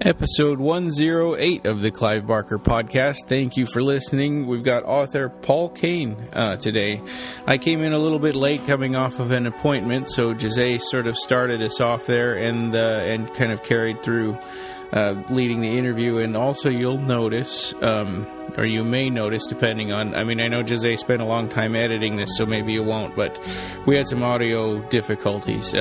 Episode 108 of the Clive Barker podcast. Thank you for listening. We've got author Paul Kane today. I came in a little bit late coming off of an appointment, so José sort of started us off there and kind of carried through leading the interview. And also you'll notice, or you may notice depending on, I know José spent a long time editing this, so maybe you won't, but we had some audio difficulties.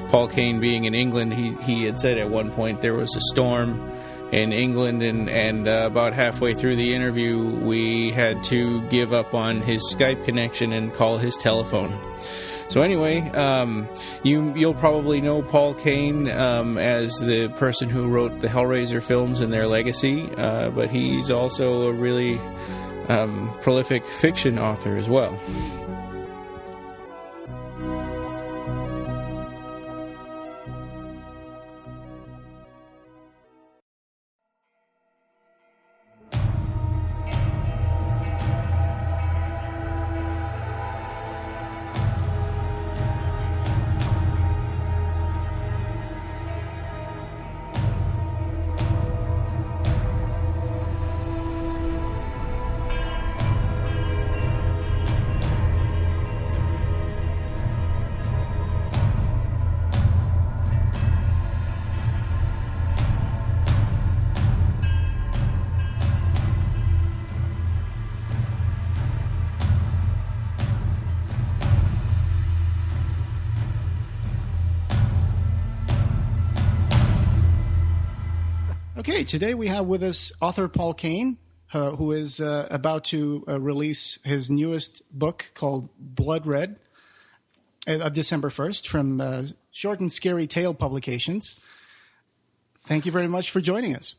Paul Kane being in England, he had said at one point there was a storm in England, and about halfway through the interview we had to give up on his Skype connection and call his telephone. So anyway, you'll probably know Paul Kane as the person who wrote the Hellraiser films and their legacy, but he's also a really prolific fiction author as well. Okay, today we have with us author Paul Kane, who is about to release his newest book called Blood Red, December 1st, from Short and Scary Tale Publications. Thank you very much for joining us.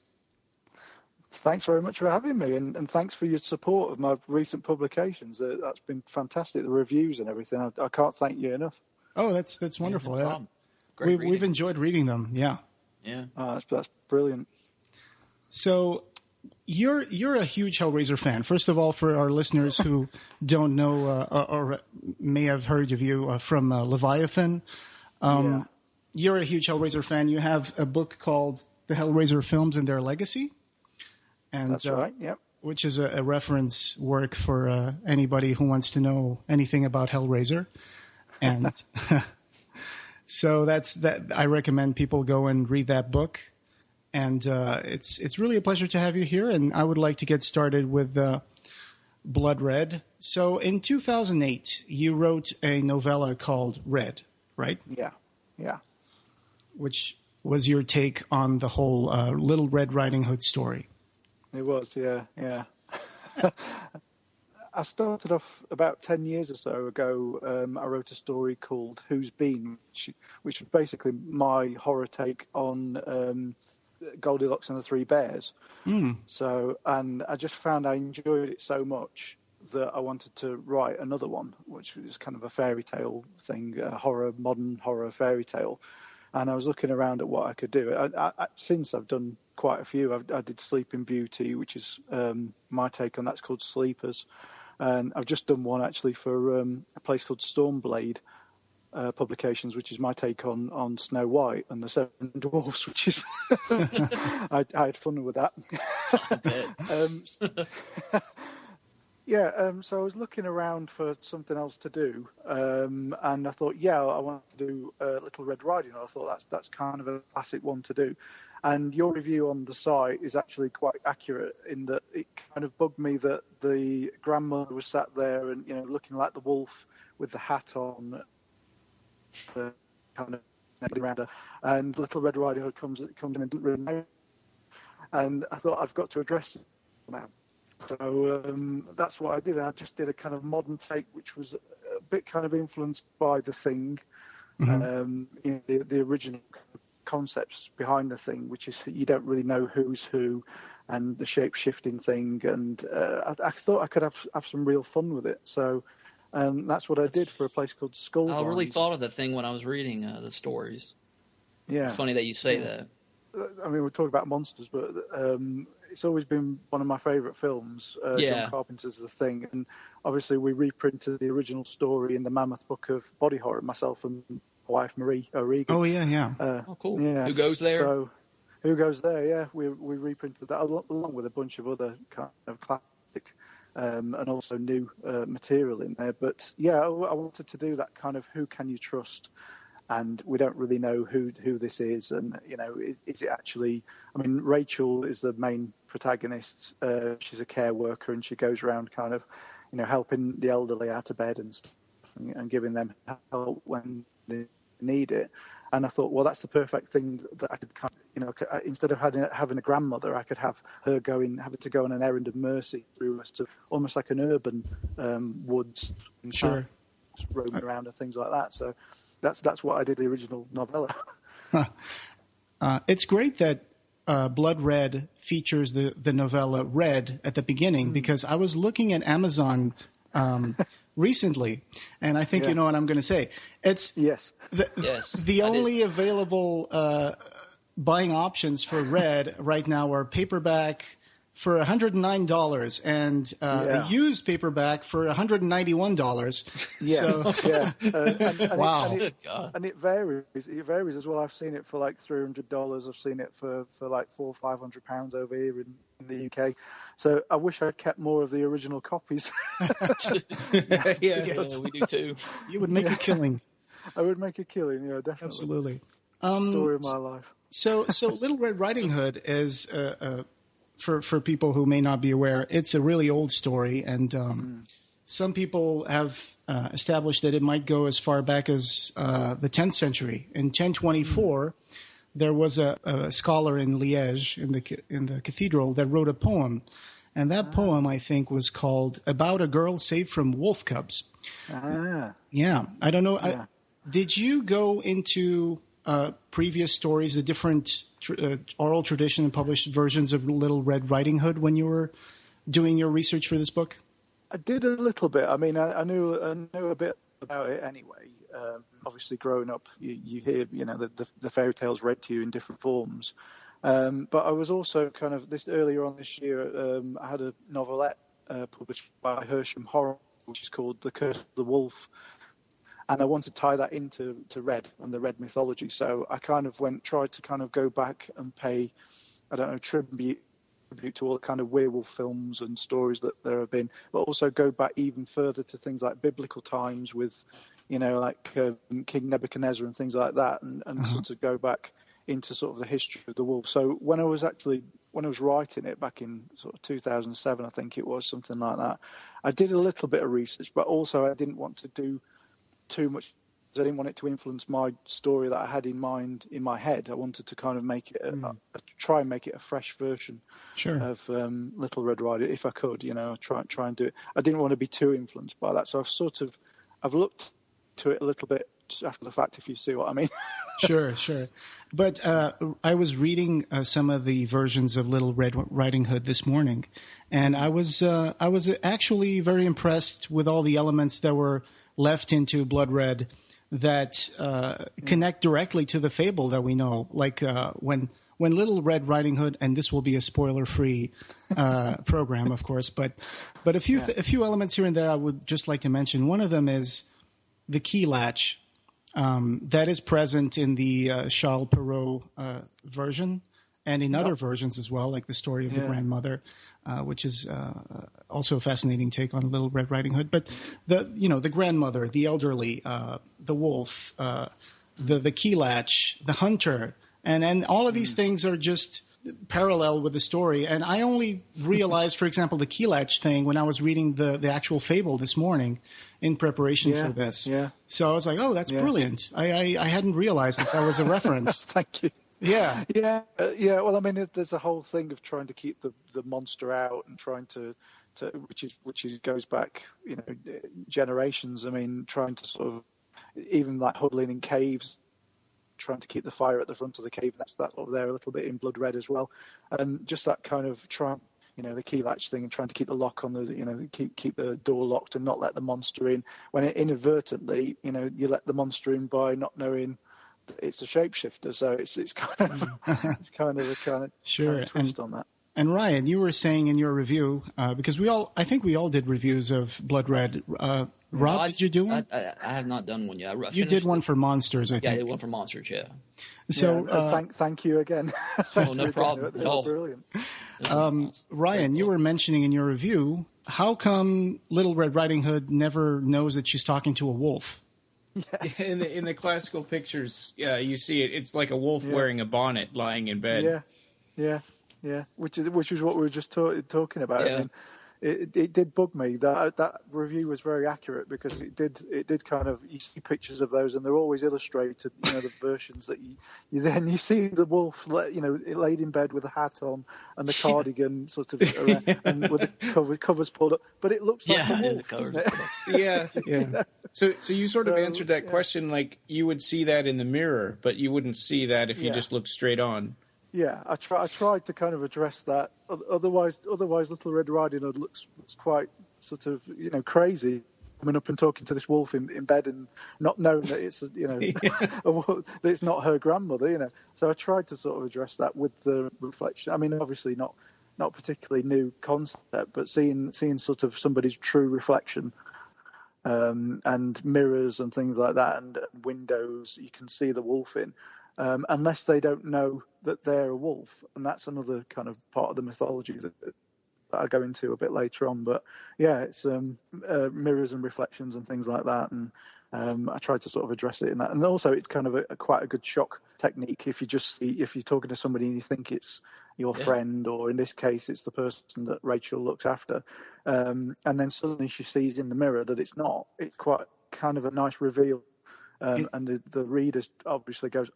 Thanks very much for having me, and thanks for your support of my recent publications. That's been fantastic, the reviews and everything. I can't thank you enough. Oh, that's wonderful. Yeah, no We've enjoyed reading them, yeah. Yeah. That's brilliant. So you're a huge Hellraiser fan. First of all, for our listeners who don't know or may have heard of you from Leviathan, you're a huge Hellraiser fan. You have a book called The Hellraiser Films and Their Legacy. And, that's right, yep. Which is a reference work for anybody who wants to know anything about Hellraiser. And so that. I recommend people go and read that book. And it's really a pleasure to have you here, and I would like to get started with Blood Red. So in 2008, you wrote a novella called Red, right? Yeah. Which was your take on the whole Little Red Riding Hood story. It was, yeah. I started off about 10 years or so ago. I wrote a story called Who's Been, which was basically my horror take on Goldilocks and the Three Bears. So, and I just found I enjoyed it so much that I wanted to write another one, which was kind of a fairy tale thing, modern horror fairy tale. And I was looking around at what I could do. Since I've done quite a few. I did Sleeping Beauty, which is my take on that's called Sleepers. And I've just done one actually for a place called Stormblade Publications, which is my take on Snow White and the Seven Dwarfs, which is I had fun with that. So I was looking around for something else to do, and I thought, I want to do Little Red Riding Hood. I thought that's kind of a classic one to do. And your review on the site is actually quite accurate in that it kind of bugged me that the grandmother was sat there and looking like the wolf with the hat on. The kind of around her, and Little Red Riding Hood comes in and didn't really know. And I thought I've got to address it now. So that's what I did. I just did a kind of modern take, which was a bit kind of influenced by The Thing, the original concepts behind The Thing, which is you don't really know who's who, and the shape-shifting thing. And I thought I could have some real fun with it. So. That's what I did for a place called Skull. I really thought of The Thing when I was reading the stories. Yeah, it's funny that you say that. I mean, we're talking about monsters, but it's always been one of my favourite films. John Carpenter's The Thing, and obviously we reprinted the original story in the Mammoth Book of Body Horror. Myself and my wife Marie O'Regan. Oh yeah. Oh cool. Yeah. Who goes there? So Who Goes There? Yeah, we reprinted that along with a bunch of other kind of classic and also new material in there. But yeah, I wanted to do that kind of who can you trust, and we don't really know who this is, and is it actually? I mean, Rachel is the main protagonist. She's a care worker, and she goes around kind of, helping the elderly out of bed and stuff, and giving them help when they need it. And I thought, well, that's the perfect thing that I could kind of, instead of having a grandmother, I could have her having to go on an errand of mercy through us to almost like an urban woods, and Sure, roaming around and things like that. So that's what I did the original novella. It's great that Blood Red features the novella Red at the beginning, because I was looking at Amazon recently, and I think you know what I'm going to say. It's the only available buying options for Red right now are paperback for $109 and a used paperback for $191. And it varies. It varies as well. I've seen it for like $300. I've seen it for like £400 or £500 over here in the UK. So I wish I'd kept more of the original copies. Yeah, we do too. You would make a killing. I would make a killing. Yeah, definitely. Absolutely. Story of my life. So Little Red Riding Hood is for people who may not be aware, it's a really old story, and some people have established that it might go as far back as the 10th century. In 1024, there was a scholar in Liège, in the cathedral, that wrote a poem, and that poem, I think, was called "About a Girl Saved from Wolf Cubs." Yeah, I don't know. Yeah. Did you go into previous stories, the different oral tradition and published versions of Little Red Riding Hood when you were doing your research for this book? I did a little bit. I mean, I knew a bit about it anyway. Obviously, growing up, you hear the fairy tales read to you in different forms. But I was also kind of earlier on this year. I had a novelette published by Hersham Horror, which is called The Curse of the Wolf. And I wanted to tie that into Red and the Red mythology. So I kind of tried to kind of go back and pay, tribute to all the kind of werewolf films and stories that there have been, but also go back even further to things like biblical times with, like King Nebuchadnezzar and things like that, and sort of go back into sort of the history of the wolf. So when I was writing it back in sort of 2007, I think it was, something like that, I did a little bit of research, but also I didn't want to do too much. I didn't want it to influence my story that I had in mind in my head. I wanted to kind of make it try and make it a fresh version of Little Red Riding, if I could, try and do it. I didn't want to be too influenced by that, so I've looked to it a little bit after the fact, if you see what I mean. Sure. But I was reading some of the versions of Little Red Riding Hood this morning, and I was actually very impressed with all the elements that were left into Blood Red that connect directly to the fable that we know. Like when Little Red Riding Hood, and this will be a spoiler-free program, of course, but a few elements here and there I would just like to mention. One of them is the key latch that is present in the Charles Perrault version, and in other versions as well, like the story of the grandmother, which is also a fascinating take on Little Red Riding Hood. But the grandmother, the elderly, the wolf, the key latch, the hunter, and all of these things are just parallel with the story. And I only realized, for example, the key latch thing when I was reading the actual fable this morning in preparation for this. Yeah. So I was like, oh, that's brilliant. I hadn't realized that was a reference. Thank you. Yeah. Well, I mean, there's a whole thing of trying to keep the monster out and trying to which goes back, generations. I mean, trying to sort of even like huddling in caves, trying to keep the fire at the front of the cave. That's over there a little bit in Blood Red as well, and just that kind of the key latch thing and trying to keep the lock on the, keep the door locked and not let the monster in. When it inadvertently, you let the monster in by not knowing it's a shapeshifter, so it's kind of a kind of sure twist on that. And Ryan, you were saying in your review, because I think we all did reviews of Blood Red. Rob, did you do one? I have not done one yet. You did one for Monsters, I think. Yeah, I did one for Monsters, yeah. So thank you again. Oh, no problem. They were brilliant. Ryan, you were mentioning in your review, how come Little Red Riding Hood never knows that she's talking to a wolf? Yeah. In the classical pictures, you see it. It's like a wolf wearing a bonnet, lying in bed. Yeah. Which is what we were just talking about. Yeah. I mean, it did bug me that review was very accurate, because it did kind of, you see pictures of those and they're always illustrated, the versions that you see the wolf laid in bed with a hat on and the cardigan sort of around, and with the covers pulled up, but it looks like a wolf, doesn't it? Yeah. So you sort of answered that question, like you would see that in the mirror, but you wouldn't see that if you just looked straight on. Yeah, I tried to kind of address that. Otherwise, Little Red Riding Hood looks quite sort of crazy, coming up and talking to this wolf in bed and not knowing that it's that it's not her grandmother. So I tried to sort of address that with the reflection. I mean, obviously not particularly new concept, but seeing sort of somebody's true reflection. And mirrors and things like that, and windows you can see the wolf in. Unless they don't know that they're a wolf, and that's another kind of part of the mythology that I go into a bit later on. But yeah, it's mirrors and reflections and things like that, and I tried to sort of address it in that. And also, it's kind of quite a good shock technique if you're talking to somebody and you think it's your friend, or in this case, it's the person that Rachel looks after, and then suddenly she sees in the mirror that it's not. It's quite kind of a nice reveal. And the reader obviously goes,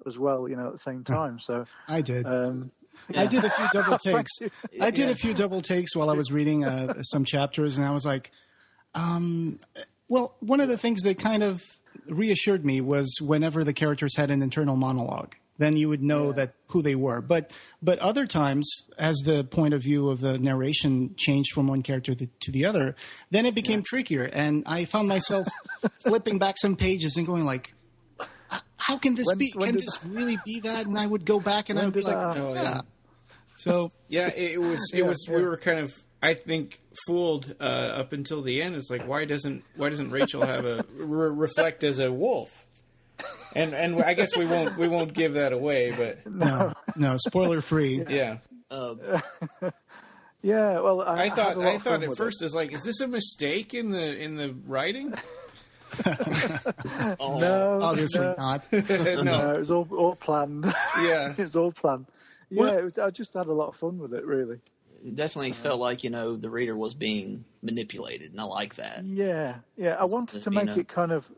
as well, at the same time. So I did. I did a few double takes. I did a few double takes while I was reading some chapters, and I was like, well, one of the things that kind of reassured me was whenever the characters had an internal monologue, then you would know that who they were. But other times, as the point of view of the narration changed from one character to the other, then it became trickier. And I found myself flipping back some pages and going like, how can this be? Can this really be that? And I would go back and I would be like, oh, yeah. So yeah, it was. We were kind of, I think, fooled up until the end. It's like, why doesn't Rachel have a reflect as a wolf? And I guess we won't give that away, but no, spoiler free. Yeah. Yeah. Well, I thought at first it's like, is this a mistake in the writing? No, obviously not. No, it was all planned. Yeah, it was all planned. Yeah, I just had a lot of fun with it, really. It definitely felt like the reader was being manipulated, and I like that. Yeah. I wanted to make it kind of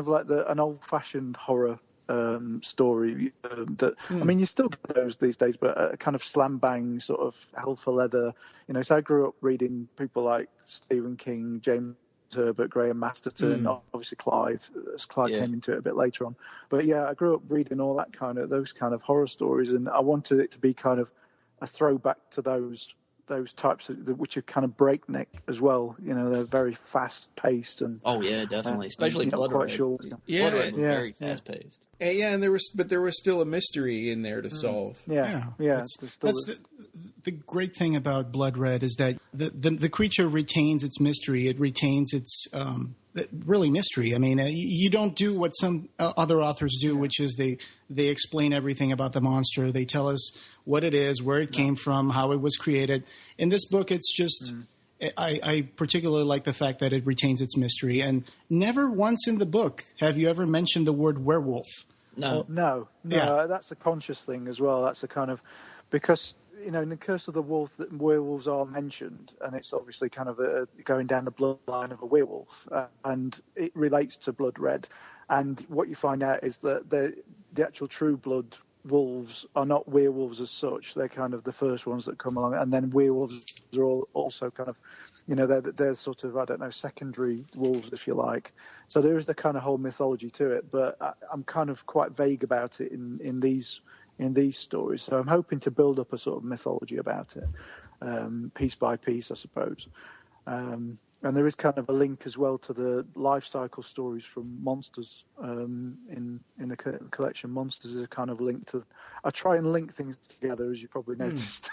like an old-fashioned horror story. I mean, you still get those these days, but a kind of slam bang sort of hell for leather. So I grew up reading people like Stephen King, James Herbert, Graham Masterton, obviously Clive. Clive came into it a bit later on, but yeah, I grew up reading all that those kind of horror stories, and I wanted it to be kind of a throwback to those types which are kind of breakneck as well. They're very fast paced and definitely, especially Blood Red. Short. Blood Red was very fast paced. Yeah, and there was still a mystery in there to solve. Yeah. That's the great thing about Blood Red is that the creature retains its mystery. It retains its really mystery. I mean, you don't do what some other authors do, which is they explain everything about the monster. They tell us what it is, where it came from, how it was created. In this book, it's just I particularly like the fact that it retains its mystery. And never once in the book have you ever mentioned the word werewolf. No. That's a conscious thing as well. That's a kind of, because in the Curse of the Wolf, werewolves are mentioned, and it's obviously kind of going down the bloodline of a werewolf, and it relates to Blood Red. And what you find out is that the actual true blood wolves are not werewolves as such. They're kind of the first ones that come along, and then werewolves are also kind of, they're sort of, I don't know, secondary wolves, if you like. So there is the kind of whole mythology to it, but I'm kind of quite vague about it in these stories. So I'm hoping to build up a sort of mythology about it, piece by piece, I suppose. And there is kind of a link as well to the life cycle stories from Monsters in the collection. Monsters is a kind of link to. I try and link things together, as you probably noticed.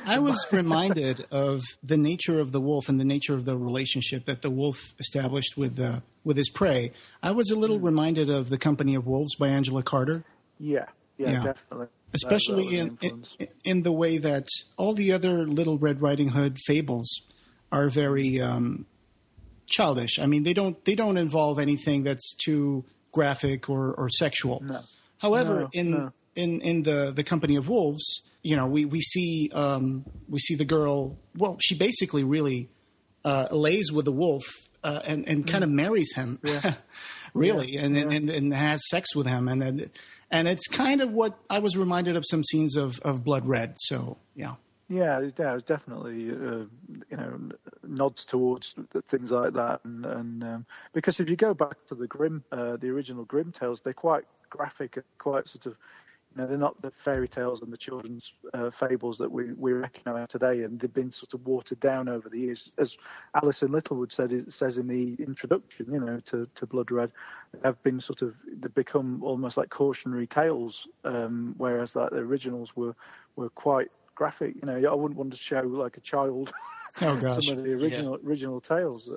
I was reminded of the nature of the wolf and the nature of the relationship that the wolf established with his prey. I was a little reminded of The Company of Wolves by Angela Carter. Yeah, definitely. Especially in the way that all the other Little Red Riding Hood fables are very childish. I mean, they don't involve anything that's too graphic or sexual. No. However, in the Company of Wolves, we see the girl. Well, she basically really lays with the wolf and kind of marries him, really, and has sex with him, and it's kind of what I was reminded of some scenes of Blood Red. So yeah. Yeah, it was definitely nods towards things like that, and because if you go back to the original Grimm tales, they're quite graphic and quite sort of, they're not the fairy tales and the children's fables that we recognise today, and they've been sort of watered down over the years. As Alison Littlewood says in the introduction, to Blood Red, they've become almost like cautionary tales, whereas like the originals were quite graphic. I wouldn't want to show like a child some of the original tales.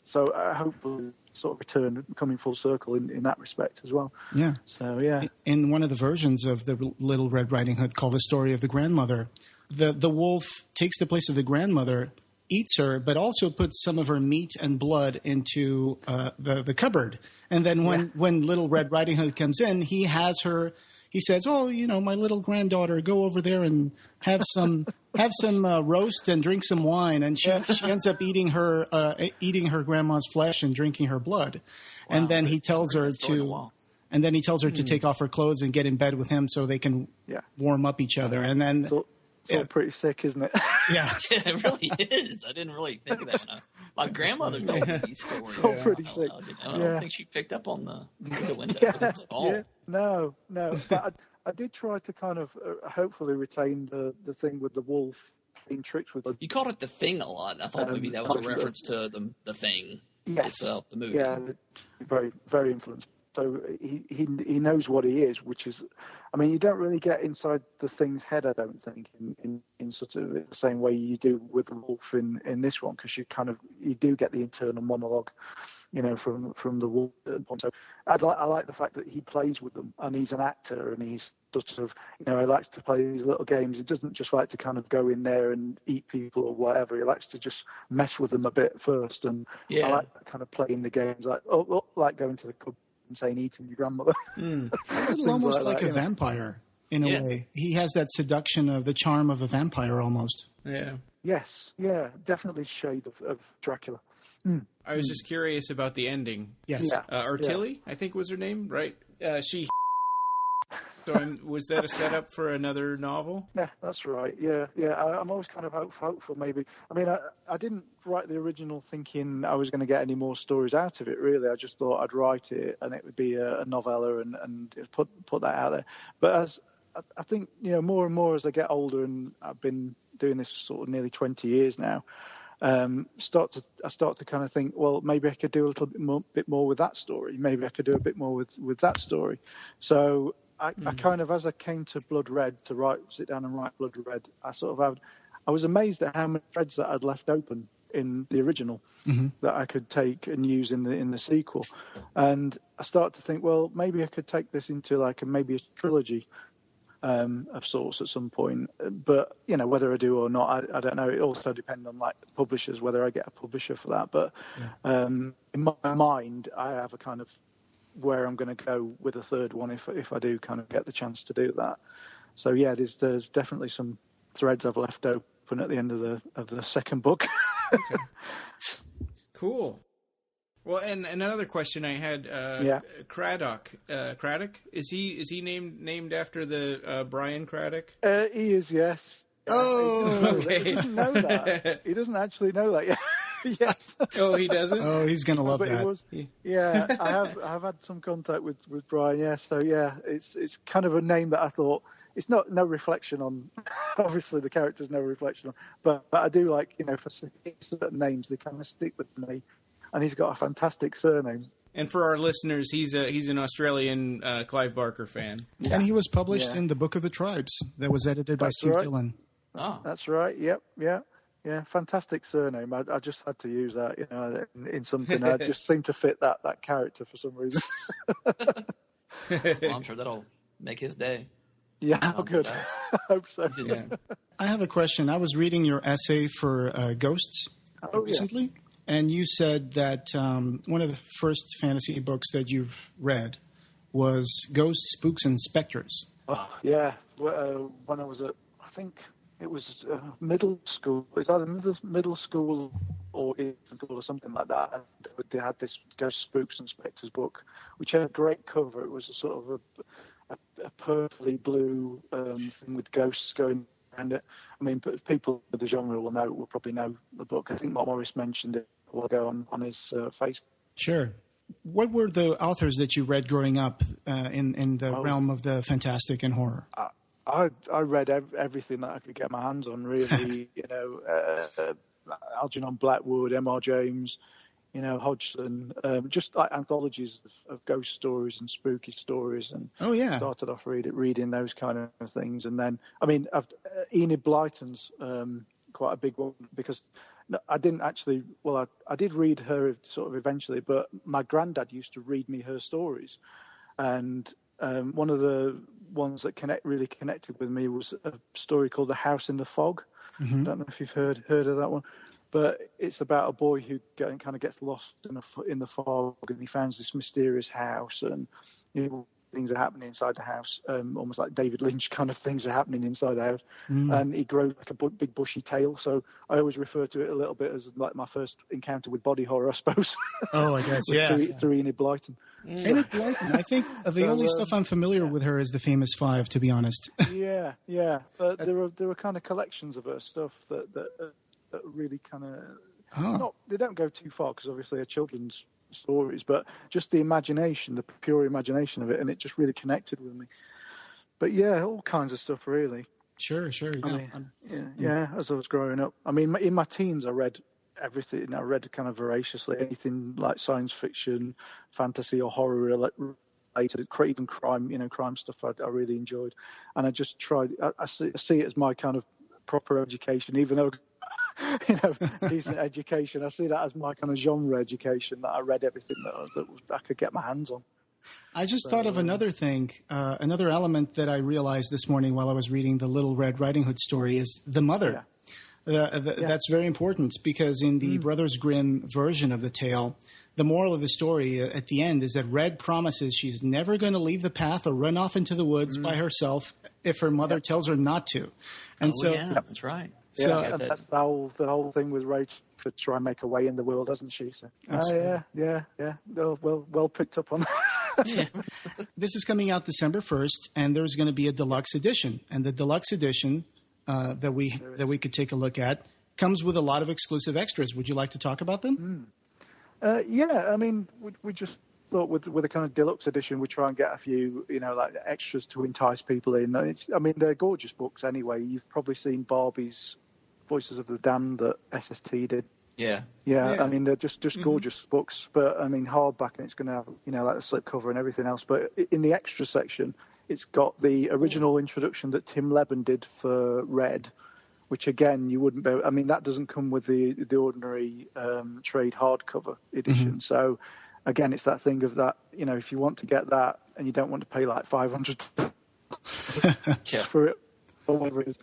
So hopefully sort of coming full circle in that respect as well. Yeah. So yeah. In one of the versions of the Little Red Riding Hood called The Story of the Grandmother, the wolf takes the place of the grandmother, eats her, but also puts some of her meat and blood into the cupboard. And then when Little Red Riding Hood comes in, he has her. He says, "Oh, my little granddaughter, go over there and have some roast and drink some wine." And she ends up eating her grandma's flesh and drinking her blood. Wow, and then he tells her to take off her clothes and get in bed with him so they can warm up each other. And then it's all pretty sick, isn't it? Yeah. It really is. I didn't really think of that. My grandmother told me these stories. It's all pretty sick. I don't think she picked up on the window at all. Yeah. No. But I did try to kind of hopefully retain the thing with the wolf being tricked with. You called it The Thing a lot. I thought maybe that was a reference to the Thing itself, the movie. Yeah, very, very influenced. So he knows what he is, which is, I mean, you don't really get inside the Thing's head, I don't think, in sort of the same way you do with the wolf in this one, because you do get the internal monologue, from the wolf. So I like the fact that he plays with them, and he's an actor, and he's sort of, he likes to play these little games. He doesn't just like to kind of go in there and eat people or whatever. He likes to just mess with them a bit first, and I like kind of playing the games, like going to the club and saying eating your grandmother. Almost like a vampire in a way. He has that seduction of the charm of a vampire almost. Yeah. Yes. Yeah. Definitely shade of Dracula. I was just curious about the ending. Yes. Artilli, I think was her name, right? She. So was that a setup for another novel? Yeah, that's right. Yeah. I'm always kind of hopeful. Maybe. I mean, I didn't write the original thinking I was going to get any more stories out of it. Really, I just thought I'd write it and it would be a novella and put that out there. But as I think, more and more as I get older, and I've been doing this sort of nearly 20 years now, I start to kind of think, well, maybe I could do a little bit more with that story. Maybe I could do a bit more with that story. So I kind of, as I came to Blood Red to sit down and write Blood Red, I was amazed at how many threads that I'd left open in the original that I could take and use in the sequel. And I started to think, well, maybe I could take this into maybe a trilogy of sorts at some point. But, whether I do or not, I don't know. It also depends on publishers, whether I get a publisher for that. But in my mind, I have a kind of where I'm going to go with a third one if I do kind of get the chance to do that. So yeah, there's definitely some threads I've left open at the end of the second book. Okay. Cool. Well, and another question I had, Craddock, is he named after the Brian Craddock? He is, yes. Oh, okay. He doesn't know that. He doesn't actually know that yet. Yes. Oh, he doesn't? Oh, he's going to love that. I have had some contact with Brian, yeah. So, yeah, it's kind of a name that I thought, it's no reflection on, obviously the character's no reflection on, but I do like, for certain names, they kind of stick with me. And he's got a fantastic surname. And for our listeners, he's an Australian Clive Barker fan. Yeah. And he was published in the Book of the Tribes that was edited by Steve Dillon. Oh, that's right. Yep. Yeah. Yeah. Fantastic surname. I just had to use that, in something. I just seemed to fit that character for some reason. Well, I'm sure that'll make his day. Yeah, good. I hope so. Yeah. I have a question. I was reading your essay for Ghosts recently, and you said that one of the first fantasy books that you've read was Ghosts, Spooks, and Spectres. Oh, yeah. When I was I think it was middle school. It's either middle school or school or something like that. And they had this Ghosts, Spooks, and Spectres book, which had a great cover. It was a sort of a purpley blue thing with ghosts going around it. I mean, people of the genre will probably know the book. I think Mark Morris mentioned it a while ago on his Facebook. Sure. What were the authors that you read growing up in the realm of the fantastic and horror? I read everything that I could get my hands on, really. Algernon Blackwood, M.R. James, Hodgson, just like anthologies of ghost stories and spooky stories, and started off reading those kind of things. And then, I mean, Enid Blyton's quite a big one, because I didn't actually, I did read her sort of eventually, but my granddad used to read me her stories. And one of the ones that really connected with me was a story called The House in the Fog. Mm-hmm. I don't know if you've heard of that one. But it's about a boy who kind of gets lost in the fog, and he finds this mysterious house, and things are happening inside the house, almost like David Lynch kind of things are happening inside the house. And he grows like a big bushy tail. So I always refer to it a little bit as like my first encounter with body horror, I suppose. Oh, I guess, through Enid Blyton. Enid Blyton. I think the only stuff I'm familiar with her is the Famous Five, to be honest. Yeah. But there were kind of collections of her stuff that really kind of they don't go too far, because obviously they're children's stories, but just the imagination, the pure imagination of it, and it just really connected with me. But yeah, all kinds of stuff, really. Sure. As I was growing up, I mean, in my teens I read everything. I read kind of voraciously anything like science fiction, fantasy, or horror related, even crime stuff I really enjoyed. And I just tried, I see it as my kind of proper education, even though decent education. I see that as my kind of genre education, that I read everything that I could get my hands on. I just thought of another thing, another element that I realized this morning while I was reading the Little Red Riding Hood story is the mother. That's very important, because in the Brothers Grimm version of the tale, the moral of the story at the end is that Red promises she's never going to leave the path or run off into the woods by herself if her mother tells her not to. And that's right. So that's the whole thing with Rachel, to try and make a way in the world, doesn't she? So, yeah. Well picked up on that. This is coming out December 1st, and there's going to be a deluxe edition. And the deluxe edition that we could take a look at comes with a lot of exclusive extras. Would you like to talk about them? I mean, we just thought with a kind of deluxe edition, we try and get a few, like extras to entice people in. I mean, they're gorgeous books anyway. You've probably seen Barbie's Voices of the Damned that SST did. Yeah. I mean, they're just gorgeous books. But I mean, hardback, and it's going to have like a slipcover and everything else. But in the extra section, it's got the original introduction that Tim Leben did for Red, which again you wouldn't be. I mean, that doesn't come with the ordinary trade hardcover edition. So again, it's that thing of that. If you want to get that and you don't want to pay like $500 for it, or whatever it is,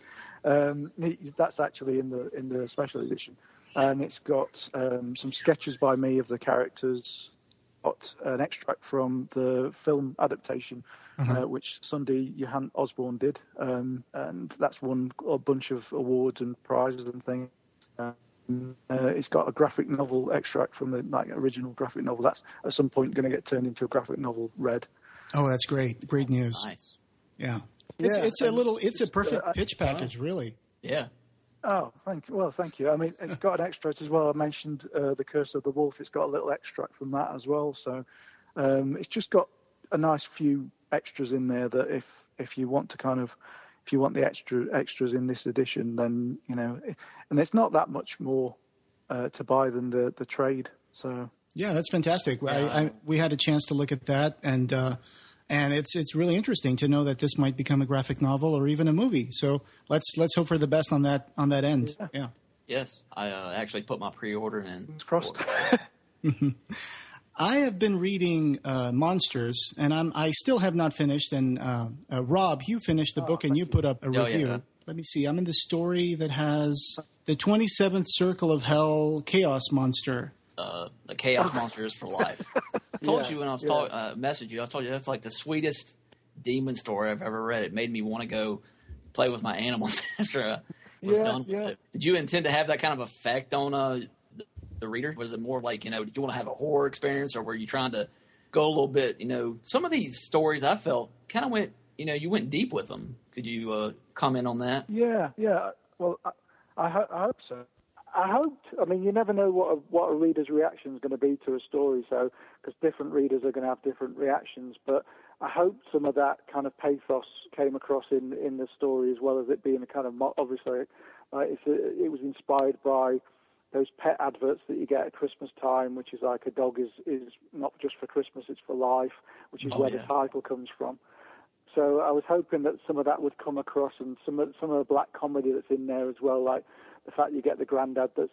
that's actually in the special edition. And it's got some sketches by me of the characters, got an extract from the film adaptation, which Sunday Johann Osborne did, and that's won a bunch of awards and prizes and things. It's got a graphic novel extract from the original graphic novel. That's at some point going to get turned into a graphic novel, Red. Oh, that's great! Great news. Nice. Yeah, it's a perfect pitch package, really. Yeah. Oh, thank you. I mean, it's got an extract as well. I mentioned The Curse of the Wolf. It's got a little extract from that as well. So it's just got a nice few extras in there that if you want the extras in this edition, then and it's not that much more to buy than the trade. So Yeah, that's fantastic. We had a chance to look at that, and it's really interesting to know that this might become a graphic novel or even a movie. So let's hope for the best on that end. Yeah. Yes, I actually put my pre-order in. It's crossed. I have been reading Monsters, and I still have not finished. And Rob, you finished the book, and you put up a review. Yeah. Let me see. I'm in the story that has the 27th Circle of Hell Chaos Monster. The Chaos Monster is for life. I told you when I was messaged you, I told you that's like the sweetest demon story I've ever read. It made me want to go play with my animals after I was done with it. Did you intend to have that kind of effect on the reader? Was it more like, did you want to have a horror experience, or were you trying to go a little bit, some of these stories I felt kind of went, you went deep with them. Could you comment on that? Yeah. Well, I hope so. I hoped. I mean, you never know what a reader's reaction is going to be to a story, so because different readers are going to have different reactions. But I hoped some of that kind of pathos came across in the story, as well as it being a kind of obviously, it was inspired by those pet adverts that you get at Christmas time, which is like a dog is not just for Christmas, it's for life, which is where the title comes from. So I was hoping that some of that would come across, and some of the black comedy that's in there as well, like the fact you get the granddad that's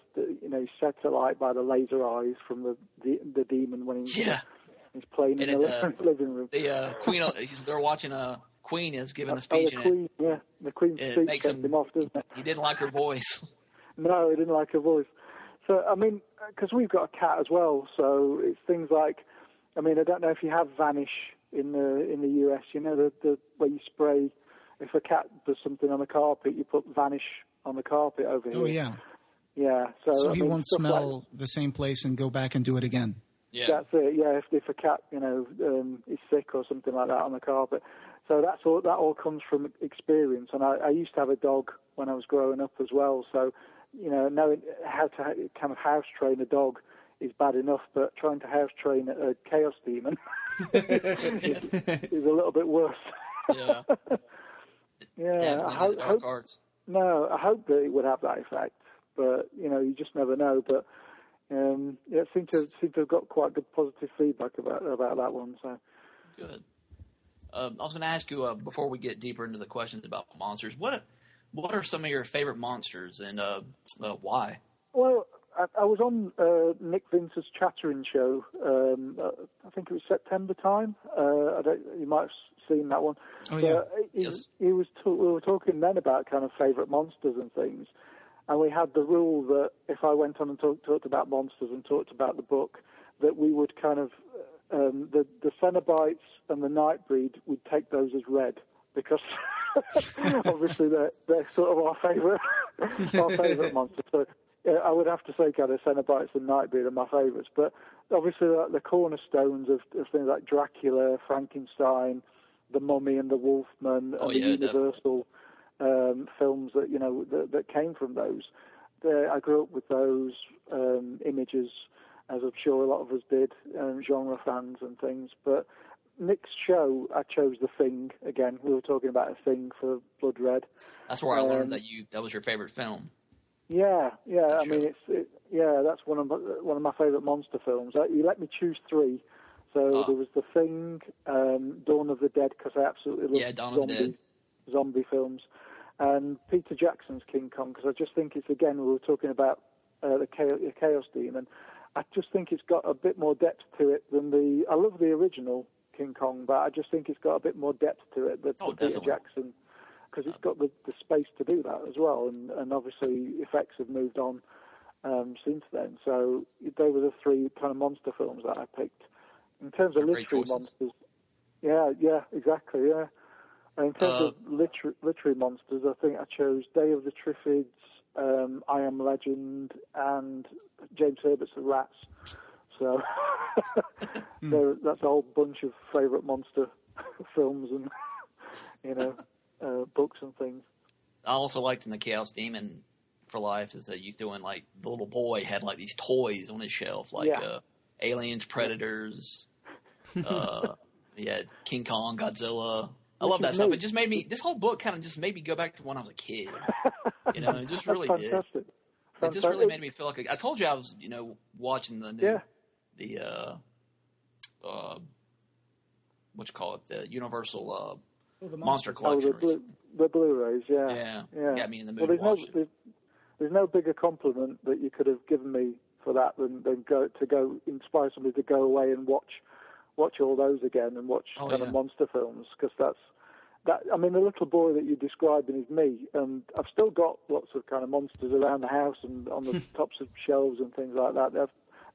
set alight by the laser eyes from the demon when he's playing in the living room. The Queen, they're watching Queen is giving a speech. The Queen, the Queen's speech makes him off, doesn't it? He didn't like her voice. No, he didn't like her voice. So I mean, because we've got a cat as well, so it's things like, I mean, I don't know if you have Vanish in the US, the where you spray, if a cat does something on the carpet, you put Vanish on the carpet over here. Oh, yeah. Yeah. So he won't smell the same place and go back and do it again. Yeah. That's it. Yeah. If a cat, is sick or something like that on the carpet. So that all comes from experience. And I used to have a dog when I was growing up as well. So, knowing how to kind of house train a dog is bad enough, but trying to house train a chaos demon is a little bit worse. Yeah. Yeah. I hope that it would have that effect, but you just never know. But it seemed to have got quite good positive feedback about that one. So good. I was going to ask you before we get deeper into the questions about monsters, what are some of your favorite monsters, and why? Well, I was on Nick Vince's Chattering show. I think it was September time. You might have seen that one. Oh yeah. Yes. We were talking then about kind of favourite monsters and things, and we had the rule that if I went on and talked about monsters and talked about the book, that we would kind of the Cenobites and the Nightbreed, we'd take those as read, because obviously they're sort of our favourite monsters. So I would have to say kind of Cenobites and Nightbreed are my favourites, but obviously the cornerstones of things like Dracula, Frankenstein, the Mummy and the Wolfman, and the Universal films that came from those. I grew up with those images, as I'm sure a lot of us did, genre fans and things. But Nick's show, I chose The Thing again. We were talking about A Thing for Blood Red. That's where I learned that was your favorite film. Yeah. I mean, that's one of my favourite monster films. You let me choose three. So there was The Thing, Dawn of the Dead, because I absolutely love zombie films, and Peter Jackson's King Kong, because I just think it's, again, we were talking about the Chaos Demon. I just think it's got a bit more depth to it than I love the original King Kong, but I just think it's got a bit more depth to it than Peter Jackson, because it's got the space to do that as well, and obviously effects have moved on since then. So they were the three kind of monster films that I picked. In terms of literary monsters, yeah, exactly, yeah. In terms of literary monsters, I think I chose Day of the Triffids, I Am Legend, and James Herbert's The Rats. So that's a whole bunch of favourite monster films and books and things. I also liked in the Chaos Demon for Life is that you doing like the little boy had like these toys on his shelf, like aliens, predators. He had King Kong, Godzilla. I love that stuff. It just made me. This whole book kind of just made me go back to when I was a kid. It just really did. It just really made me feel like I told you I was, watching the new the what you call it, the Universal the Monster Collection. The Blu-rays, yeah. Got me in the mood to watch it. There's no bigger compliment that you could have given me for that than go inspire somebody to go away and watch all those again and watch of monster films, because that. I mean, the little boy that you're describing is me, and I've still got lots of kind of monsters around the house and on the tops of shelves and things like that.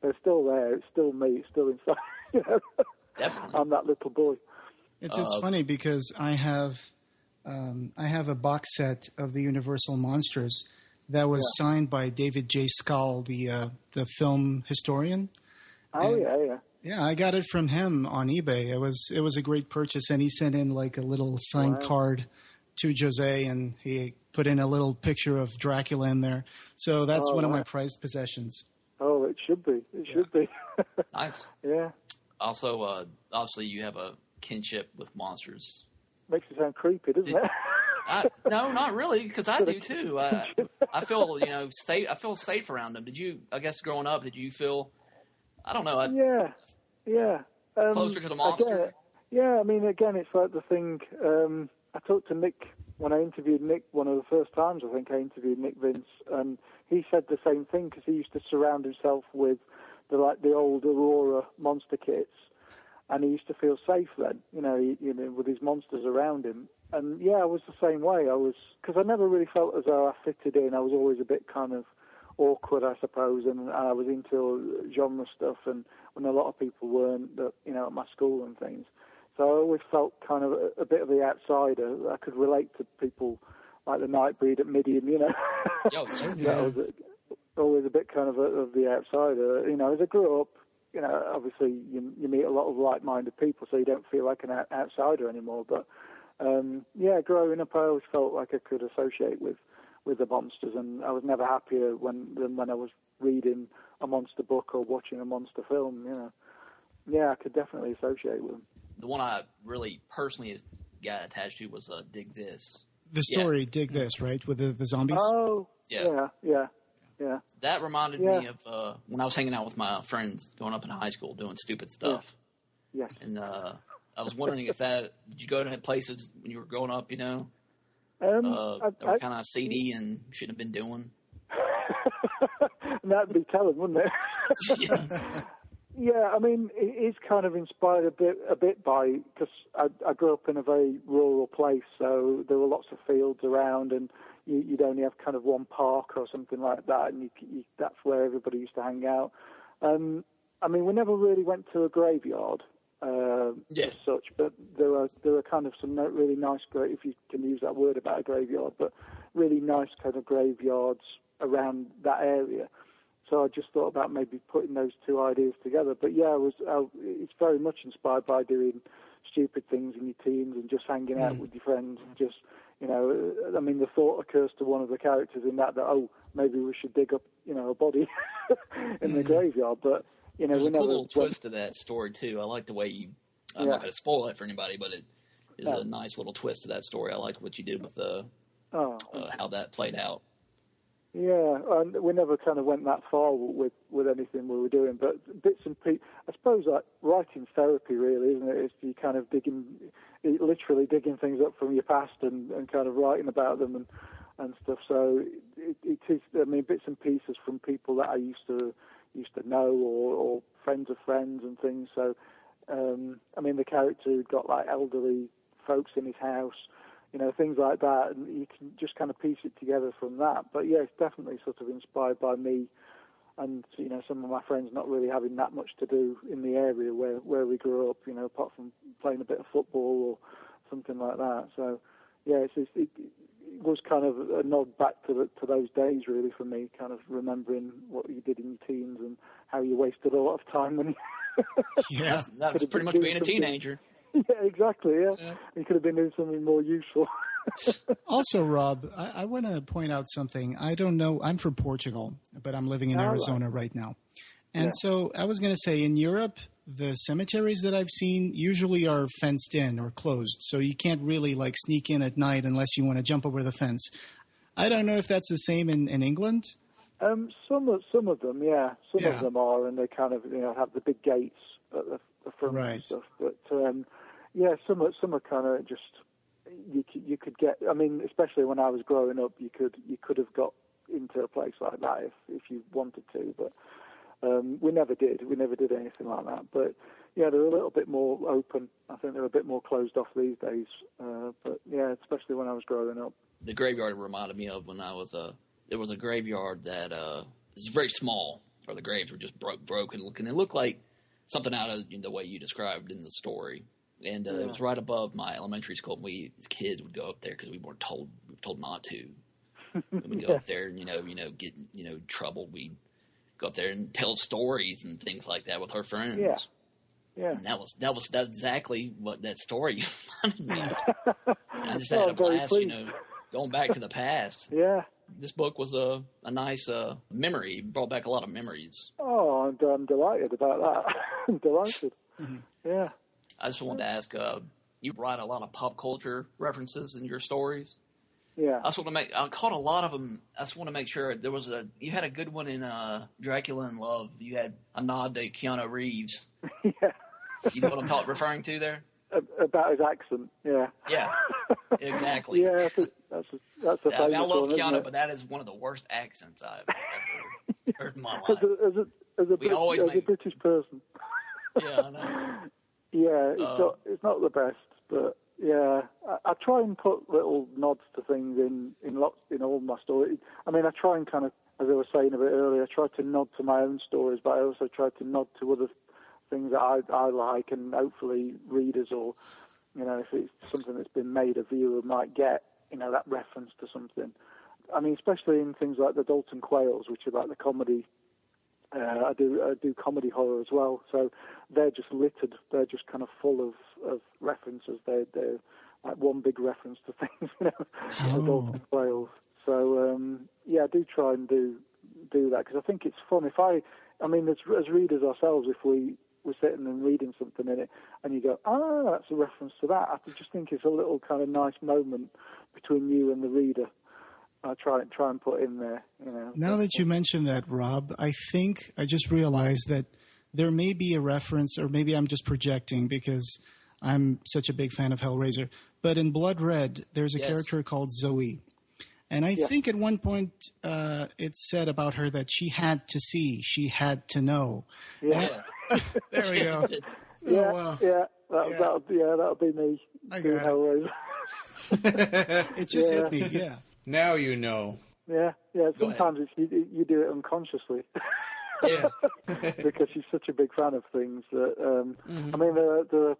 They're still there. It's still me. It's still inside. You know? Definitely. I'm that little boy. It's funny because I have a box set of the Universal Monsters that was signed by David J. Scull, the film historian. Oh, yeah. Yeah, I got it from him on eBay. It was a great purchase, and he sent in like a little signed card to José, and he put in a little picture of Dracula in there. So that's one of my prized possessions. Oh, it should be. It should be. Nice. Yeah. Also, obviously, you have a kinship with monsters. Makes it sound creepy, doesn't it? No, not really, because I do too. I feel safe. I feel safe around them. Did you? I guess growing up, did you feel? I don't know. Yeah. Closer to the monster. I mean, again, it's like the thing. I talked to Nick when I interviewed Nick. One of the first times I think I interviewed Nick Vince, and he said the same thing because he used to surround himself with the old Aurora monster kits, and he used to feel safe then. With his monsters around him. And I was the same way. Because I never really felt as though I fitted in. I was always a bit kind of awkward, I suppose, and I was into genre stuff, and when a lot of people weren't, at my school and things. So I always felt kind of a bit of the outsider. I could relate to people like the Nightbreed at Midian, Yo, certainly. That was always a bit kind of the outsider. As I grew up, obviously you meet a lot of like-minded people, so you don't feel like an outsider anymore. But growing up, I always felt like I could associate with the monsters, and I was never happier than when I was reading a monster book or watching a monster film. I could definitely associate with them. The one I really personally got attached to was Dig This. The story Dig This, right, with the zombies. Oh, yeah. That reminded me of when I was hanging out with my friends growing up in high school doing stupid stuff. Yes. And I was wondering if did you go to places when you were growing up, that were kind of seedy and shouldn't have been doing? That'd be telling, wouldn't it? Yeah, I mean, it is kind of inspired a bit by, because I grew up in a very rural place, so there were lots of fields around, and you'd only have kind of one park or something like that, and that's where everybody used to hang out. I mean, we never really went to a graveyard as such, but there were kind of some really nice, if you can use that word about a graveyard, but really nice kind of graveyards around that area. So I just thought about maybe putting those two ideas together. But it's very much inspired by doing stupid things in your teens and just hanging out with your friends. And just, I mean, the thought occurs to one of the characters in that maybe we should dig up, a body in the graveyard. But, there's a cool little twist to that story, too. I like the way I'm not going to spoil it for anybody, but it is a nice little twist to that story. I like what you did with how that played out. Yeah, and we never kind of went that far with anything we were doing, but bits and pieces. I suppose like writing therapy, really, isn't it? It's you kind of literally digging things up from your past and kind of writing about them and stuff. So it is. I mean, bits and pieces from people that I used to know or friends of friends and things. So I mean, the character who got like elderly folks in his house. Things like that, and you can just kind of piece it together from that. But it's definitely sort of inspired by me and, some of my friends not really having that much to do in the area where we grew up, apart from playing a bit of football or something like that. So, it was kind of a nod back to those days, really, for me, kind of remembering what you did in your teens and how you wasted a lot of time when you... That's pretty much being a teenager. Yeah, exactly, yeah. You could have been doing something more useful. Also, Rob, I want to point out something. I don't know. I'm from Portugal, but I'm living in Arizona right now. And so I was going to say, in Europe, the cemeteries that I've seen usually are fenced in or closed. So you can't really sneak in at night unless you want to jump over the fence. I don't know if that's the same in England. Some of them, yeah. Some Yeah. of them are, and they kind of have the big gates at the front Right. and stuff. But yeah, some are kind of just you could get. I mean, especially when I was growing up, you could have got into a place like that if you wanted to, but we never did. We never did anything like that. But yeah, they're a little bit more open. I think they're a bit more closed off these days. But yeah, especially when I was growing up. The graveyard reminded me of when I was there was a graveyard that was very small, or the graves were just broken looking. It looked like something out of the way you described in the story. And it was right above my elementary school. And we, as kids, would go up there because we were told not to. And we'd go up there and get trouble. We'd go up there and tell stories and things like that with our friends. Yeah. Yeah. And that's exactly what that story reminded me of. I just had a blast, going back to the past. Yeah. This book was a nice memory. It brought back a lot of memories. Oh, I'm delighted about that. I'm delighted. Mm-hmm. Yeah. I just wanted to ask, you write a lot of pop culture references in your stories. Yeah. I caught a lot of them. I just want to make sure you had a good one in Dracula in Love. You had a nod to Keanu Reeves. Yeah. You know what I'm referring to there? About his accent, yeah. Yeah, exactly. Yeah, that's a famous I love one, Keanu, isn't but that is one of the worst accents I've ever heard in my life. As a British person. Yeah, I know. Yeah, it's not the best, but yeah, I try and put little nods to things in all my stories. I mean, I try and kind of, as I was saying a bit earlier, I try to nod to my own stories, but I also try to nod to other things that I like, and hopefully readers, or if it's something that's been made, a viewer might get that reference to something. I mean, especially in things like the Dalton Quails, which are like the comedy. I do comedy horror as well, so they're just littered. They're just kind of full of references. They're like one big reference to things, the Dalton Quails. So I do try and do that because I think it's fun. As readers ourselves, if we're sitting and reading something in it, and you go, that's a reference to that. I just think it's a little kind of nice moment between you and the reader. I try and put in there. Now that you mention that, Rob, I think I just realized that there may be a reference, or maybe I'm just projecting because I'm such a big fan of Hellraiser. But in Blood Red, there's a character called Zoe. And I think at one point it said about her that she had to see, she had to know. Yeah. There we go. That'll be me. I got Hellraiser. It just hit me, yeah. Now you know. Yeah. Sometimes you do it unconsciously. Yeah. Because she's such a big fan of things that I mean, the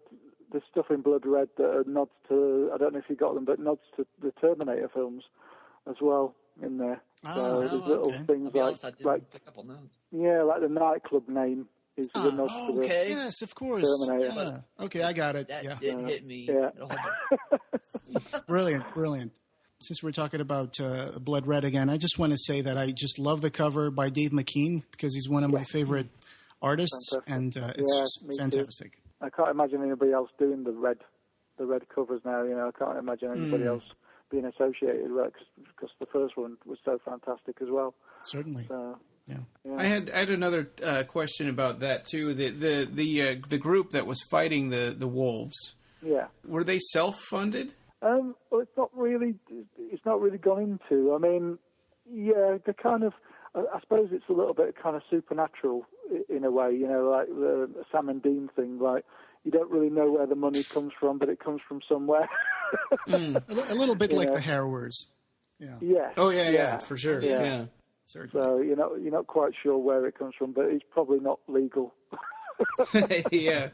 stuff in Blood Red that are nods to, I don't know if you got them, but nods to the Terminator films as well in there. So there's little things like pick up on those. Yeah, like the nightclub name is the nod to the yes, of course. Terminator. Yeah. Okay, I got it. That didn't hit me. Yeah. Brilliant. Since we're talking about Blood Red again, I just want to say that I just love the cover by Dave McKean because he's one of my favorite artists, and it's just fantastic. Too. I can't imagine anybody else doing the red covers now. I can't imagine anybody else being associated with it because the first one was so fantastic as well. Certainly. So, yeah. I had another question about that too. The group that was fighting the wolves. Yeah. Were they self-funded? Well, it's not really gone into. I mean, yeah, the kind of. I suppose it's a little bit kind of supernatural in a way. Like the Sam and Dean thing. Like you don't really know where the money comes from, but it comes from somewhere. A little bit like the Harrowers. Yeah. Yeah. Oh yeah, for sure. Yeah. Certainly. So you're not quite sure where it comes from, but it's probably not legal. Yeah.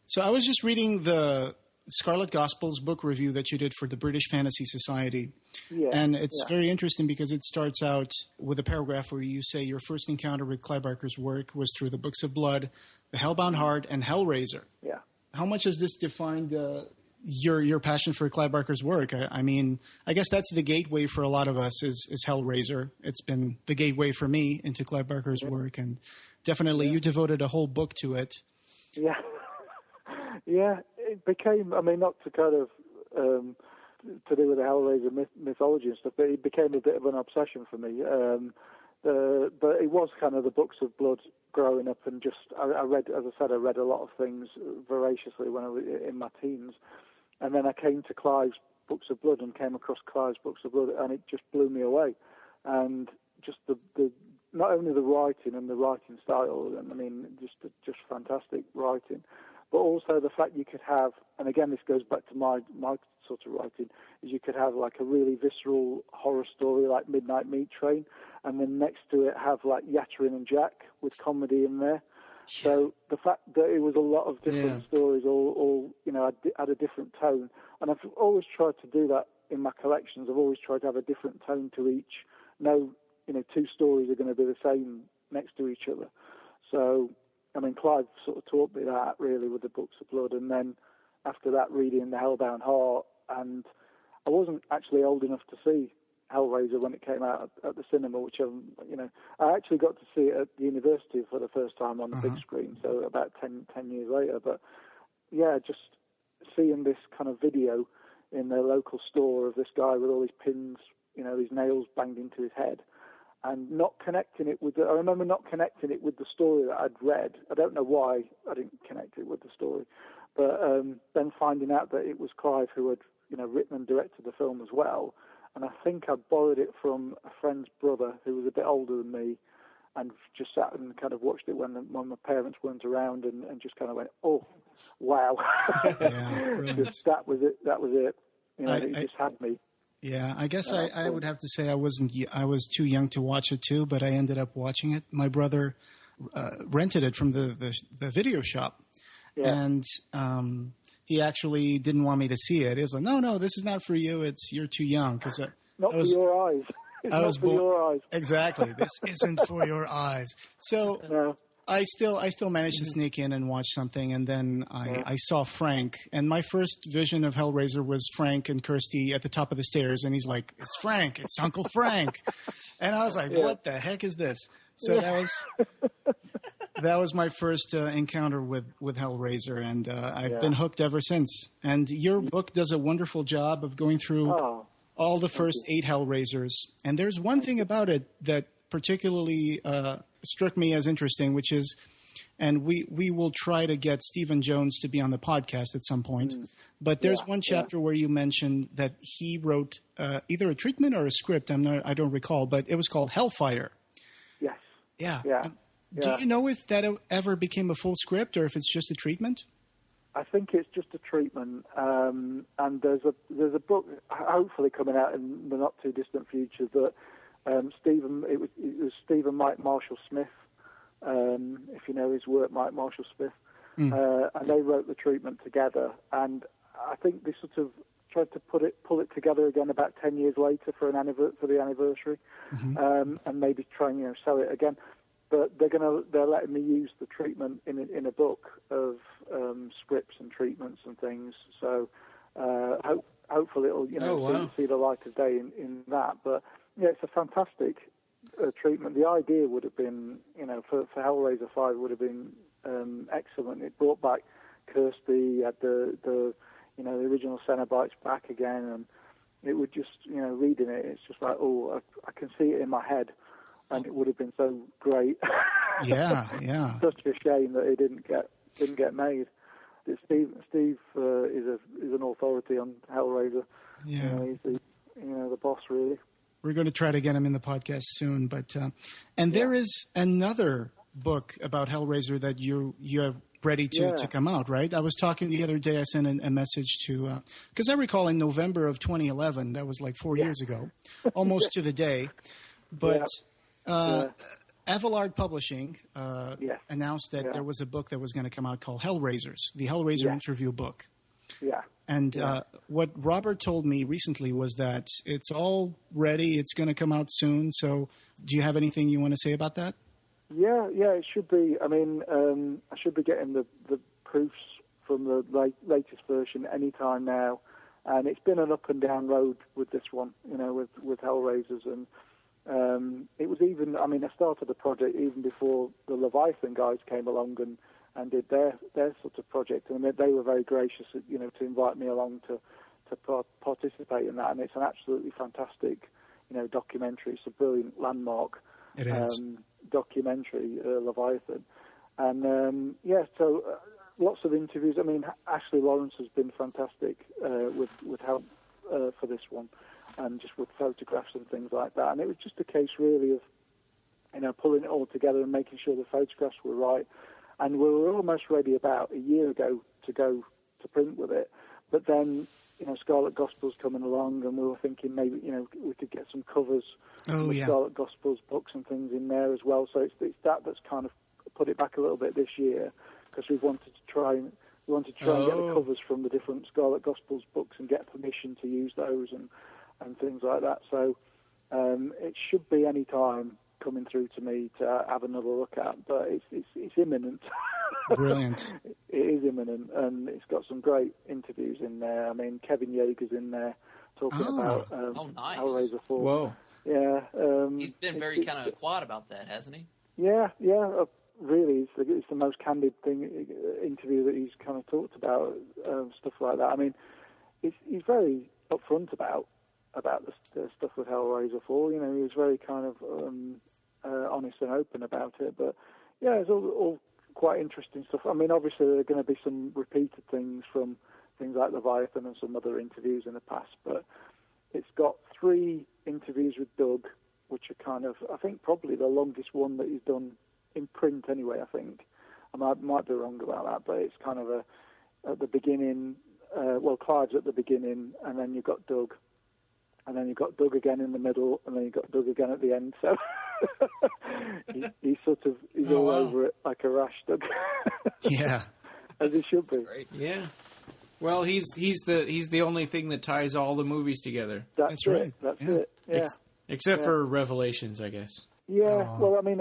So I was just reading the Scarlet Gospels book review that you did for the British Fantasy Society. Yeah, and it's very interesting because it starts out with a paragraph where you say your first encounter with Clive Barker's work was through the Books of Blood, The Hellbound Heart, and Hellraiser. Yeah. How much has this defined your passion for Clive Barker's work? I mean, I guess that's the gateway for a lot of us is Hellraiser. It's been the gateway for me into Clive Barker's work, and definitely you devoted a whole book to it. Yeah. Yeah, it became, I mean, not to kind of to do with the Hellraiser mythology and stuff, but it became a bit of an obsession for me. But it was kind of the Books of Blood growing up, and just I read, as I said, I read a lot of things voraciously when I was in my teens, and then I came to Clive's Books of Blood and came across Clive's Books of Blood, and it just blew me away. And just the not only the writing and the writing style, and I mean just fantastic writing, but also the fact you could have, and again this goes back to my sort of writing, is you could have like a really visceral horror story like Midnight Meat Train, and then next to it have like Yatterin and Jack with comedy in there. So the fact that it was a lot of different stories, all had a different tone, and I've always tried to do that in my collections. I've always tried to have a different tone to each. No, two stories are going to be the same next to each other. So, I mean, Clive sort of taught me that really with the Books of Blood, and then after that, reading The Hellbound Heart, and I wasn't actually old enough to see Hellraiser when it came out at the cinema, which I actually got to see it at the university for the first time on the big screen, so about 10 years later. But yeah, just seeing this kind of video in the local store of this guy with all his pins, his nails banged into his head, and not connecting it with I remember not connecting it with the story that I'd read. I don't know why I didn't connect it with the story, but then finding out that it was Clive who had written and directed the film as well. And I think I borrowed it from a friend's brother who was a bit older than me, and just sat and kind of watched it when my parents weren't around, and just kind of went, oh, wow. Just, that was it. It just had me. Yeah, I guess I would have to say I was too young to watch it too, but I ended up watching it. My brother rented it from the video shop, and he actually didn't want me to see it. He was like, no, this is not for you. You're too young. Not for your eyes. It's not for your eyes. Exactly. This isn't for your eyes. So no. I still managed to sneak in and watch something, and then I saw Frank. And my first vision of Hellraiser was Frank and Kirsty at the top of the stairs, and he's like, "It's Frank. It's Uncle Frank." And I was like, "What the heck is this?" So that was my first encounter with Hellraiser, and I've been hooked ever since. And your book does a wonderful job of going through all the first 8 Hellraisers. And there's one thing about it that particularly struck me as interesting, which is, and we will try to get Stephen Jones to be on the podcast at some point, but there's one chapter where you mentioned that he wrote either a treatment or a script, I don't recall, but it was called Hellfire. Yes. Yeah. Do you know if that ever became a full script or if it's just a treatment? I think it's just a treatment, and there's a book hopefully coming out in the not too distant future that it was Stephen Mike Marshall Smith, if you know his work, Mike Marshall Smith, and they wrote the treatment together, and I think they sort of tried to pull it together again about 10 years later for the anniversary, and maybe try and sell it again. But they're letting me use the treatment in a book of scripts and treatments and things. So hopefully it'll see the light of day in that. But yeah, it's a fantastic treatment. The idea would have been, for Hellraiser 5 would have been excellent. It brought back Kirsty, had the original Cenobites back again, and it would just reading it, it's just like, I can see it in my head. And it would have been so great. Yeah. Such a shame that it didn't get made. Steve is an authority on Hellraiser. Yeah, he's the boss really. We're going to try to get him in the podcast soon, but there is another book about Hellraiser that you have ready to come out, right? I was talking the other day. I sent a message to because I recall in November of 2011, that was like 4 years ago, almost to the day, but. Avalard Publishing announced that there was a book that was going to come out called Hellraisers, the Hellraiser Interview Book. Yeah. And what Robert told me recently was that it's all ready. It's going to come out soon. So do you have anything you want to say about that? Yeah, it should be. I mean, I should be getting the proofs from the latest version anytime now. And it's been an up and down road with this one, with Hellraisers. And it was even, I started the project even before the Leviathan guys came along and did their sort of project. And they were very gracious, to invite me along to participate in that, and it's an absolutely fantastic, documentary. It's a brilliant landmark documentary, Leviathan, and so lots of interviews. I mean, Ashley Lawrence has been fantastic with help for this one, and just with photographs and things like that. And it was just a case really of pulling it all together and making sure the photographs were right. And we were almost ready about a year ago to go to print with it. But then, Scarlet Gospel's coming along, and we were thinking maybe, we could get some covers of Scarlet Gospel's books and things in there as well. So it's that that's kind of put it back a little bit this year, because we wanted to try and get the covers from the different Scarlet Gospel's books and get permission to use those and things like that. So it should be any time coming through to me to have another look at, but it's imminent. Brilliant. It is imminent, and it's got some great interviews in there. I mean, Kevin Yeager's in there talking about nice. Hellraiser Films. Whoa. Yeah. He's been very kind of quiet about that, hasn't he? Yeah. Really, it's the most candid interview that he's kind of talked about, stuff like that. I mean, he's very upfront about the stuff with Hellraiser 4. He was very kind of honest and open about it. But yeah, it's all quite interesting stuff. I mean, obviously there are going to be some repeated things from things like Leviathan and some other interviews in the past, but it's got 3 interviews with Doug, which are kind of, I think, probably the longest one that he's done in print anyway, I think. I might be wrong about that, but it's kind of at the beginning, Clive's at the beginning, and then you've got Doug, and then you've got Doug again in the middle, and then you've got Doug again at the end. So he's all over it like a rash, Doug. Yeah, as he should be. Great. Yeah. Well, he's the only thing that ties all the movies together. That's right. That's it. Yeah. Except for Revelations, I guess. Yeah. Well, I mean,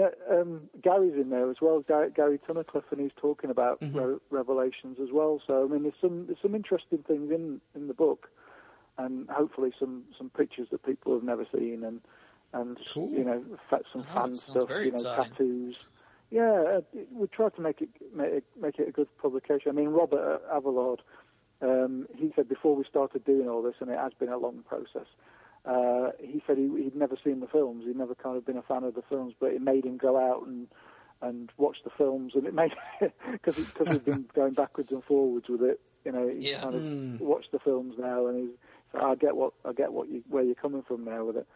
Gary's in there as well. Gary Tunnicliffe, and he's talking about Revelations as well. So I mean, there's some interesting things in the book, and hopefully some pictures that people have never seen, and cool. Some fan stuff, exciting. tattoos. Yeah, we tried to make it a good publication. I mean, Robert at Avalard, he said before we started doing all this, and it has been a long process. He said he'd never seen the films. He'd never kind of been a fan of the films, but it made him go out and watch the films, and it made because we've been going backwards and forwards with it. He's kind of watched the films now, and he's like, I get where you're coming from now with it.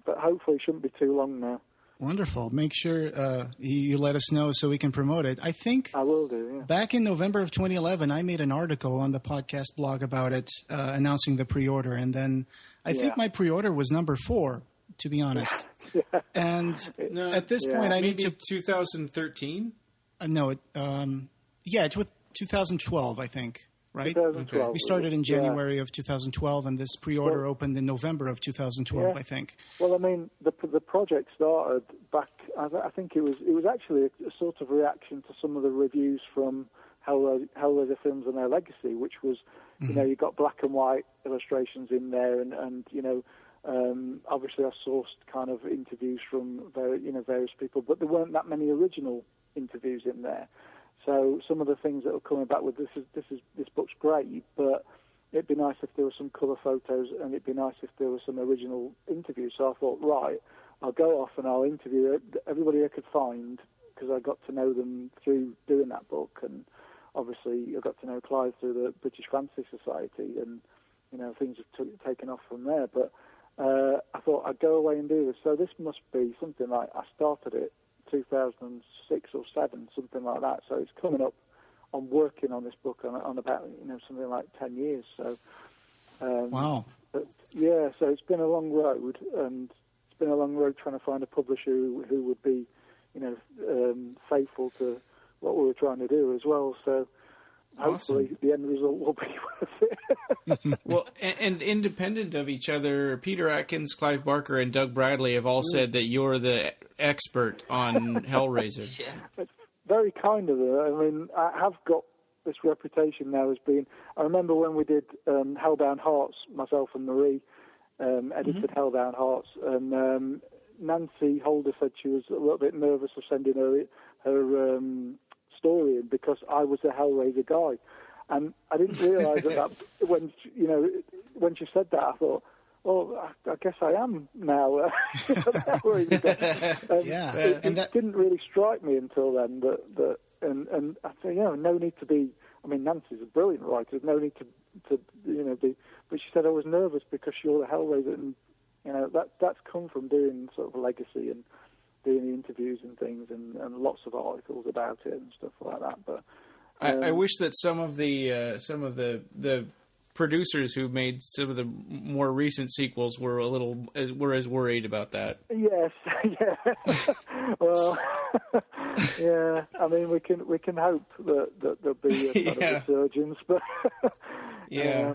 But hopefully, it shouldn't be too long now. Wonderful. Make sure you let us know so we can promote it. I think I will do, yeah. Back in November of 2011, I made an article on the podcast blog about it, announcing the pre-order, and then I think my pre-order was number 4, to be honest. Yeah. And at this point, I need to 2013. it was 2012, I think. Right? 2012. Okay. We started in January of 2012, and this pre-order opened in November of 2012, I think. Well, I mean, the project started back. I think it was actually a sort of reaction to some of the reviews from Hellraiser Films and Their Legacy, which was, you got black and white illustrations in there, and obviously I sourced kind of interviews from various people, but there weren't that many original interviews in there. So some of the things that were coming back with this book's great, but it'd be nice if there were some colour photos, and it'd be nice if there were some original interviews. So I thought, right, I'll go off and I'll interview everybody I could find, because I got to know them through doing that book, and obviously I got to know Clive through the British Fantasy Society, and things have taken off from there. But I thought I'd go away and do this. So this must be something like I started it 2006 or 7, something like that. So it's coming up on working on this book on about something like 10 years. So wow. But yeah, so it's been a long road, and it's been a long road trying to find a publisher who would be faithful to what we were trying to do as well. So hopefully the end result will be worth it. Well, and independent of each other, Peter Atkins, Clive Barker, and Doug Bradley have all said that you're the expert on Hellraiser. Yeah. It's very kind of them. I mean, I have got this reputation now as being... I remember when we did Hellbound Hearts, myself and Marie edited Hellbound Hearts, and Nancy Holder said she was a little bit nervous of sending her story in because I was a Hellraiser guy. And I didn't realise that when, when she said that, I thought, well, I guess I am now. It didn't really strike me until then and I think, no need to be. I mean, Nancy's a brilliant writer. There's no need to be. But she said I was nervous because you're the Hellraiser, and that's come from doing sort of a legacy and doing the interviews and things and lots of articles about it and stuff like that. But I wish that some of the producers who made some of the more recent sequels were as worried about that. Yes, yeah. Well, yeah. I mean, we can hope that there'll be a kind of resurgence, but yeah.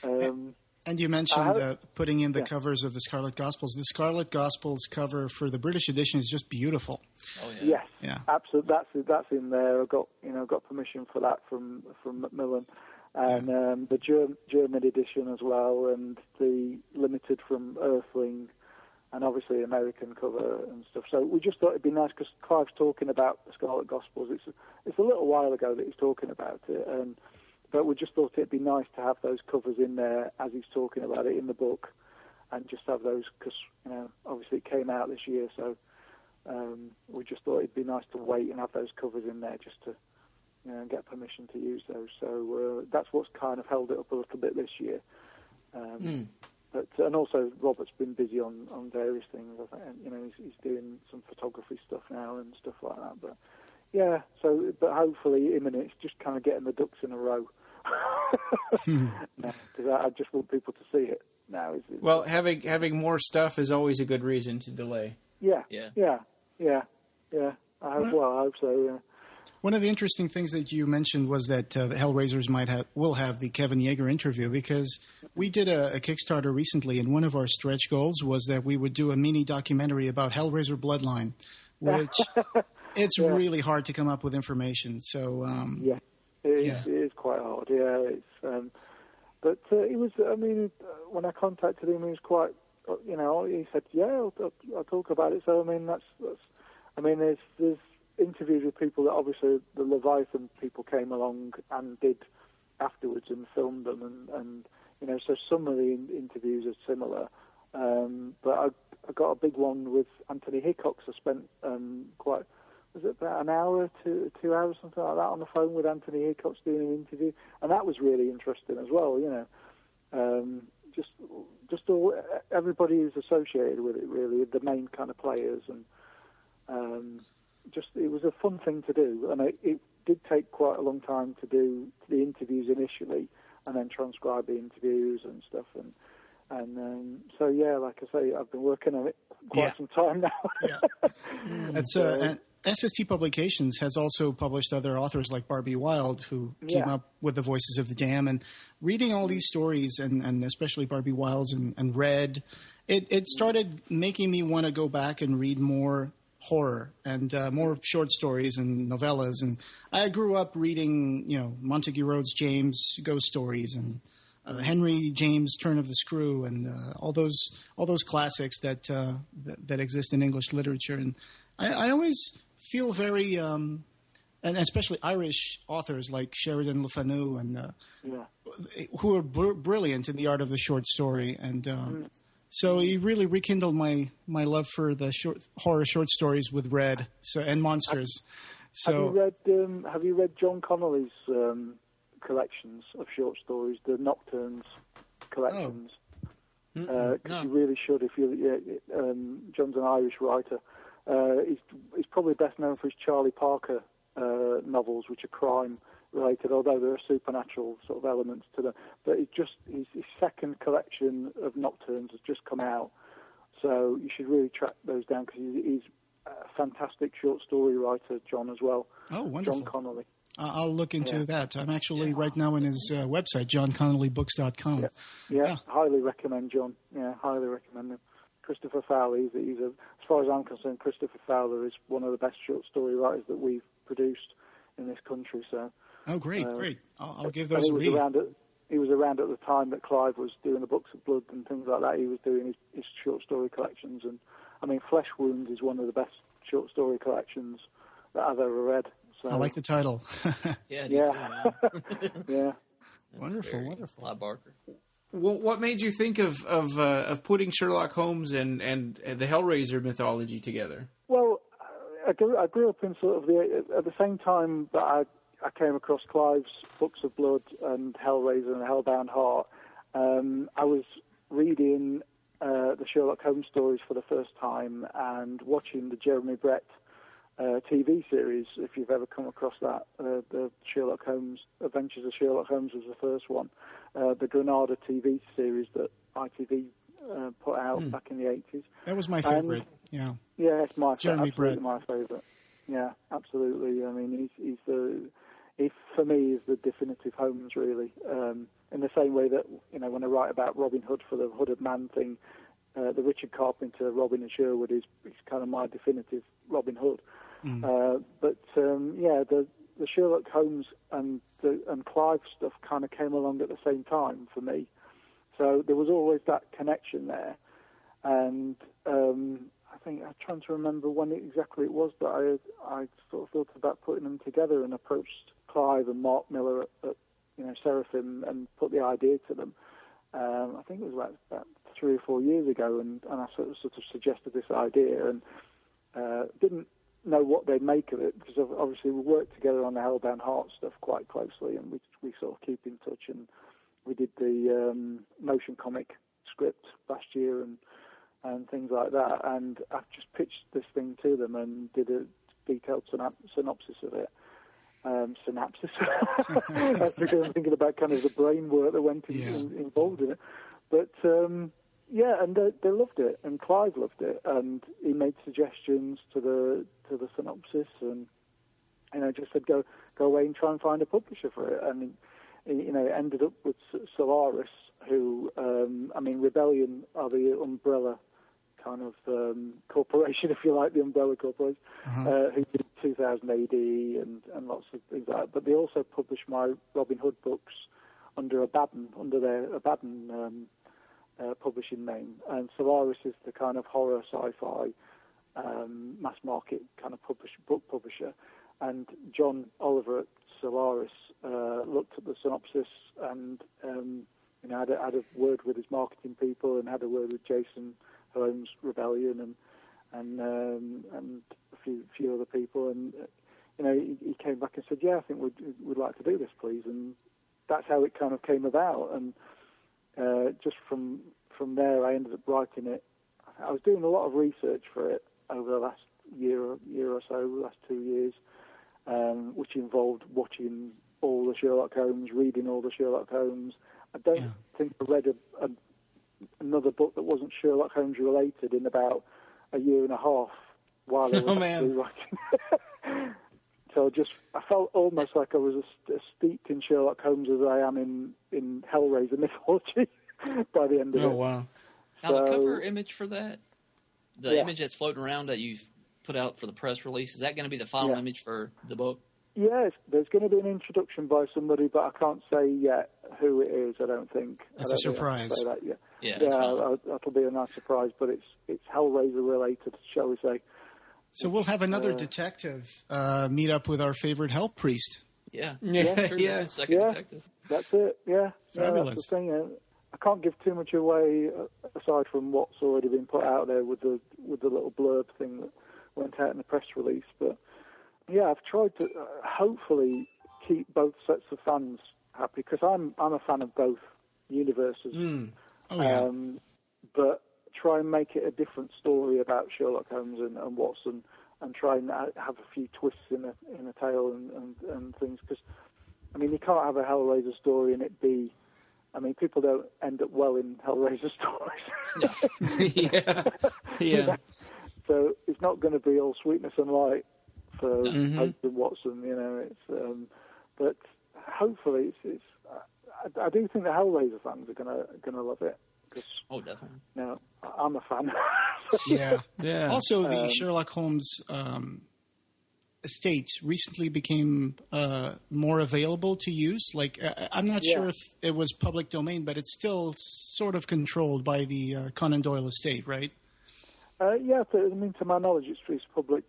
And you mentioned putting in the covers of the Scarlet Gospels. The Scarlet Gospels cover for the British edition is just beautiful. Oh yeah. Yes, yeah, absolutely. That's in there. I got permission for that from Macmillan, and the German edition as well, and the limited from Earthling, and obviously American cover and stuff. So we just thought it'd be nice because Clive's talking about the Scarlet Gospels. It's a little while ago that he's talking about it, but we just thought it'd be nice to have those covers in there as he's talking about it in the book, and just have those because obviously it came out this year, so we just thought it'd be nice to wait and have those covers in there just to get permission to use those. So that's what's kind of held it up a little bit this year. But and also Robert's been busy on various things. I think he's doing some photography stuff now and stuff like that. But yeah, but hopefully imminent. It's just kind of getting the ducks in a row. Because I just want people to see it now. Well, having more stuff is always a good reason to delay. Yeah. I hope so. Yeah. One of the interesting things that you mentioned was that the Hellraisers will have the Kevin Yeager interview, because we did a Kickstarter recently, and one of our stretch goals was that we would do a mini documentary about Hellraiser Bloodline, which it's really hard to come up with information. So it is quite hard. Yeah, it's but it was. I mean, when I contacted him, he was quite. He said, "Yeah, I'll talk about it." So I mean, that's. I mean, there's interviews with people that obviously the Leviathan people came along and did afterwards and filmed them, and so some of the interviews are similar. But I got a big one with Anthony Hickox. I spent was it about an hour to 2 hours, something like that, on the phone with Anthony Hickox doing an interview, and that was really interesting as well. Just all everybody who's associated with it, really, the main kind of players, and it was a fun thing to do, and it did take quite a long time to do the interviews initially, and then transcribe the interviews and stuff, and so yeah, like I say, I've been working on it quite some time now. That's and SST Publications has also published other authors like Barbie Wilde, who came up with The Voices of the Dam, and reading all these stories, and especially Barbie Wilde's and Red, it started making me want to go back and read more horror and more short stories and novellas. And I grew up reading, Montague Rhodes James ghost stories and Henry James Turn of the Screw and all those classics that exist in English literature. And I always feel very, and especially Irish authors like Sheridan Le Fanu and who are brilliant in the art of the short story. And so he really rekindled my love for the horror short stories with Red and Monsters. Have you read John Connolly's collections of short stories, the Nocturnes collections? Because you really should. John's an Irish writer. He's probably best known for his Charlie Parker novels, which are crime related, although there are supernatural sort of elements to them. But his second collection of Nocturnes has just come out, so you should really track those down, because he's a fantastic short story writer, John, as well. Oh, wonderful. John Connolly. I'll look into that. I'm actually right now in his website, johnconnellybooks.com. Yeah, highly recommend John. Yeah, highly recommend him. Christopher Fowler, as far as I'm concerned, Christopher Fowler is one of the best short story writers that we've produced in this country. So. Oh, great. I'll give those a read. He was around at the time that Clive was doing the Books of Blood and things like that. He was doing his short story collections. And, I mean, Flesh Wounds is one of the best short story collections that I've ever read. So, I like the title. Yeah. Yeah. Wonderful. Clive Barker. what made you think of putting Sherlock Holmes and the Hellraiser mythology together? Well, I grew up in sort of at the same time that I came across Clive's Books of Blood and Hellraiser and Hellbound Heart. I was reading the Sherlock Holmes stories for the first time and watching the Jeremy Brett TV series, if you've ever come across that. The Sherlock Holmes, Adventures of Sherlock Holmes was the first one. The Granada TV series that ITV put out back in the 80s. That was my favorite, yeah. Yeah, it's Jeremy Brett. my favourite. Yeah, absolutely. I mean, he for me is the definitive Holmes, really. In the same way that, when I write about Robin Hood for the Hooded Man thing, the Richard Carpenter, Robin and Sherwood is kind of my definitive Robin Hood. But the Sherlock Holmes and Clive stuff kind of came along at the same time for me. So there was always that connection there. And I think I'm trying to remember when exactly it was that I sort of thought about putting them together and approached Clive and Mark Miller at Seraphim and put the idea to them. I think it was about 3 or 4 years ago, and I sort of suggested this idea and didn't know what they'd make of it, because obviously we worked together on the Hellbound Heart stuff quite closely, and we sort of keep in touch, and we did the motion comic script last year and things like that, and I just pitched this thing to them and did a detailed synopsis of it. Synapsis. That's because I'm thinking about kind of the brain work that went involved in it. But and they loved it, and Clive loved it, and he made suggestions to the synopsis, and just said go away and try and find a publisher for it, and it ended up with Solaris, who Rebellion are the umbrella kind of corporation, if you like, the umbrella corporation, who did 2000 AD and lots of things like that. But they also published my Robin Hood books under their Abaddon publishing name. And Solaris is the kind of horror sci-fi mass market kind of book publisher. And John Oliver at Solaris looked at the synopsis and had a word with his marketing people and had a word with Jason Holmes' Rebellion and a few other people, and he came back and said, "Yeah, I think we'd like to do this, please." And that's how it kind of came about. And just from there, I ended up writing it. I was doing a lot of research for it over the last year or so, last 2 years, which involved watching all the Sherlock Holmes, reading all the Sherlock Holmes. I don't think I read another book that wasn't Sherlock Holmes related in about a year and a half while I was writing. So I felt almost like I was as steeped in Sherlock Holmes as I am in Hellraiser mythology by the end of it. Oh, wow. Now, the cover image for that, the image that's floating around that you've put out for the press release, is that going to be the final image for the book? Yes, there's going to be an introduction by somebody, but I can't say yet who it is, I don't think. It's a surprise. Say that yet. Yeah, that'll be a nice surprise, but it's Hellraiser related, shall we say. So we'll have another detective meet up with our favorite Hell Priest. Yeah. That's second detective. That's it, yeah. Fabulous. That's the thing. I can't give too much away aside from what's already been put out there with the little blurb thing that went out in the press release, but yeah, I've tried to hopefully keep both sets of fans happy, because I'm a fan of both universes. But try and make it a different story about Sherlock Holmes and Watson, and try and have a few twists in a tale and things, because you can't have a Hellraiser story and it be. People don't end up well in Hellraiser stories. Yeah. So it's not going to be all sweetness and light for Holmes and Watson, It's, but hopefully, it's. I do think the Hellraiser fans are gonna love it. Definitely. I'm a fan. Yeah. Also, the Sherlock Holmes estate recently became more available to use. Like, I'm not sure if it was public domain, but it's still sort of controlled by the Conan Doyle estate, right? Yeah, I mean, to my knowledge, it's public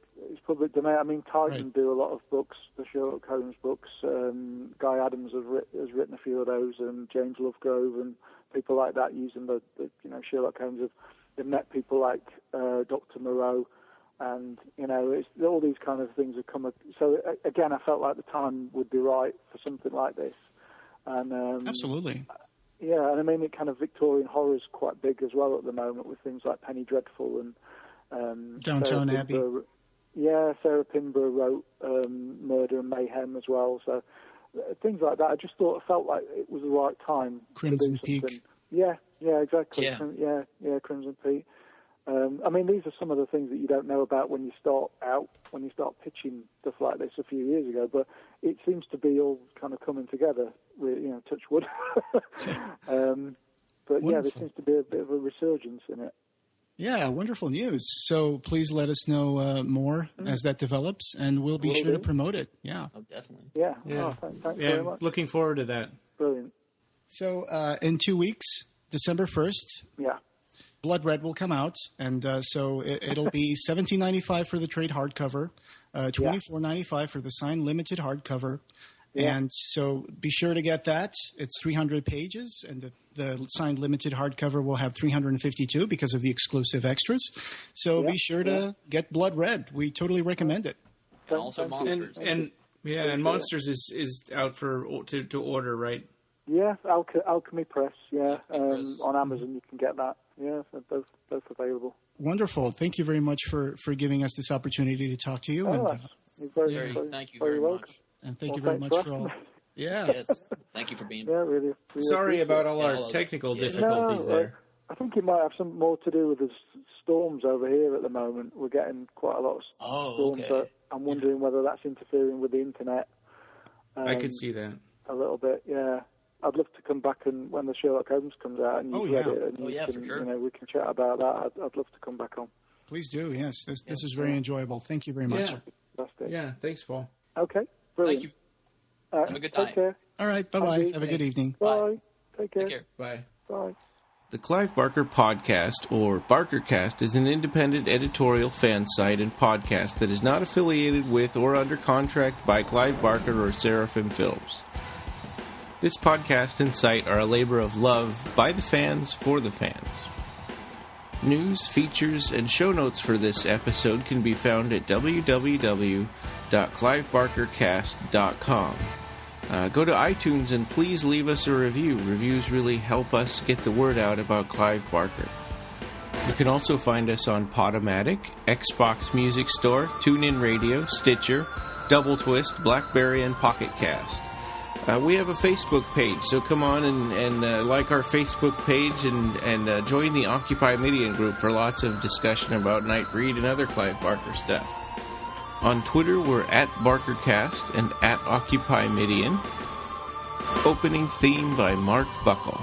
domain. I mean, Titan do a lot of books, the Sherlock Holmes books. Guy Adams has written a few of those, and James Lovegrove and people like that using the Sherlock Holmes. They've met people like Dr. Moreau, and it's all these kind of things have come. So again, I felt like the time would be right for something like this. And absolutely. Yeah, and I mean, it kind of Victorian horror is quite big as well at the moment with things like Penny Dreadful and Downton Abbey. Yeah, Sarah Pinborough wrote Murder and Mayhem as well. So things like that. I just felt like it was the right time. Crimson to do something. Peak. Yeah, exactly. Yeah. Crimson Peak. I mean, these are some of the things that you don't know about when you start pitching stuff like this a few years ago, but it seems to be all kind of coming together, touch wood. But yeah, there seems to be a bit of a resurgence in it. Yeah, wonderful news. So please let us know more as that develops, and we'll be sure to promote it. Yeah. Oh, definitely. Yeah. Yeah. Oh, thanks very much. Looking forward to that. Brilliant. So in 2 weeks, December 1st, yeah, Blood Red will come out, and so it'll be $17.95 for the trade hardcover, $24.95 for the signed limited hardcover. Yeah. And so be sure to get that. It's 300 pages, and the signed limited hardcover will have 352 because of the exclusive extras. So be sure to get Blood Red. We totally recommend it. And also Monsters. And Monsters is out to order, right? Yeah, Alchemy Press. Yeah, on Amazon you can get that. Yeah, so both available. Wonderful. Thank you very much for giving us this opportunity to talk to you. Thank you very much. And thank you very much for all. Yeah. Yes. Thank you for being here. Yeah, really Sorry about all our technical difficulties there. I think it might have some more to do with the storms over here at the moment. We're getting quite a lot of storms, but I'm wondering whether that's interfering with the internet. I could see that. A little bit, yeah. I'd love to come back and when the Sherlock Holmes comes out and you've read it, and for sure. We can chat about that. I'd love to come back on. Please do. Yes, this is very enjoyable. Thank you very much. Yeah, thanks, Paul. Okay, brilliant. Thank you. Have a good time. Take care. All right, bye-bye. Have a good evening. Bye. Take care. Take care. Bye. Bye. The Clive Barker Podcast, or BarkerCast, is an independent editorial fan site and podcast that is not affiliated with or under contract by Clive Barker or Seraphim Films. This podcast and site are a labor of love by the fans for the fans. News, features, and show notes for this episode can be found at www.clivebarkercast.com. Go to iTunes and please leave us a review. Reviews really help us get the word out about Clive Barker. You can also find us on Podomatic, Xbox Music Store, TuneIn Radio, Stitcher, Double Twist, BlackBerry, and Pocket Cast. We have a Facebook page, so come on and like our Facebook page and join the Occupy Midian group for lots of discussion about Nightbreed and other Clive Barker stuff. On Twitter, we're at BarkerCast and at Occupy Midian. Opening theme by Mark Buckle.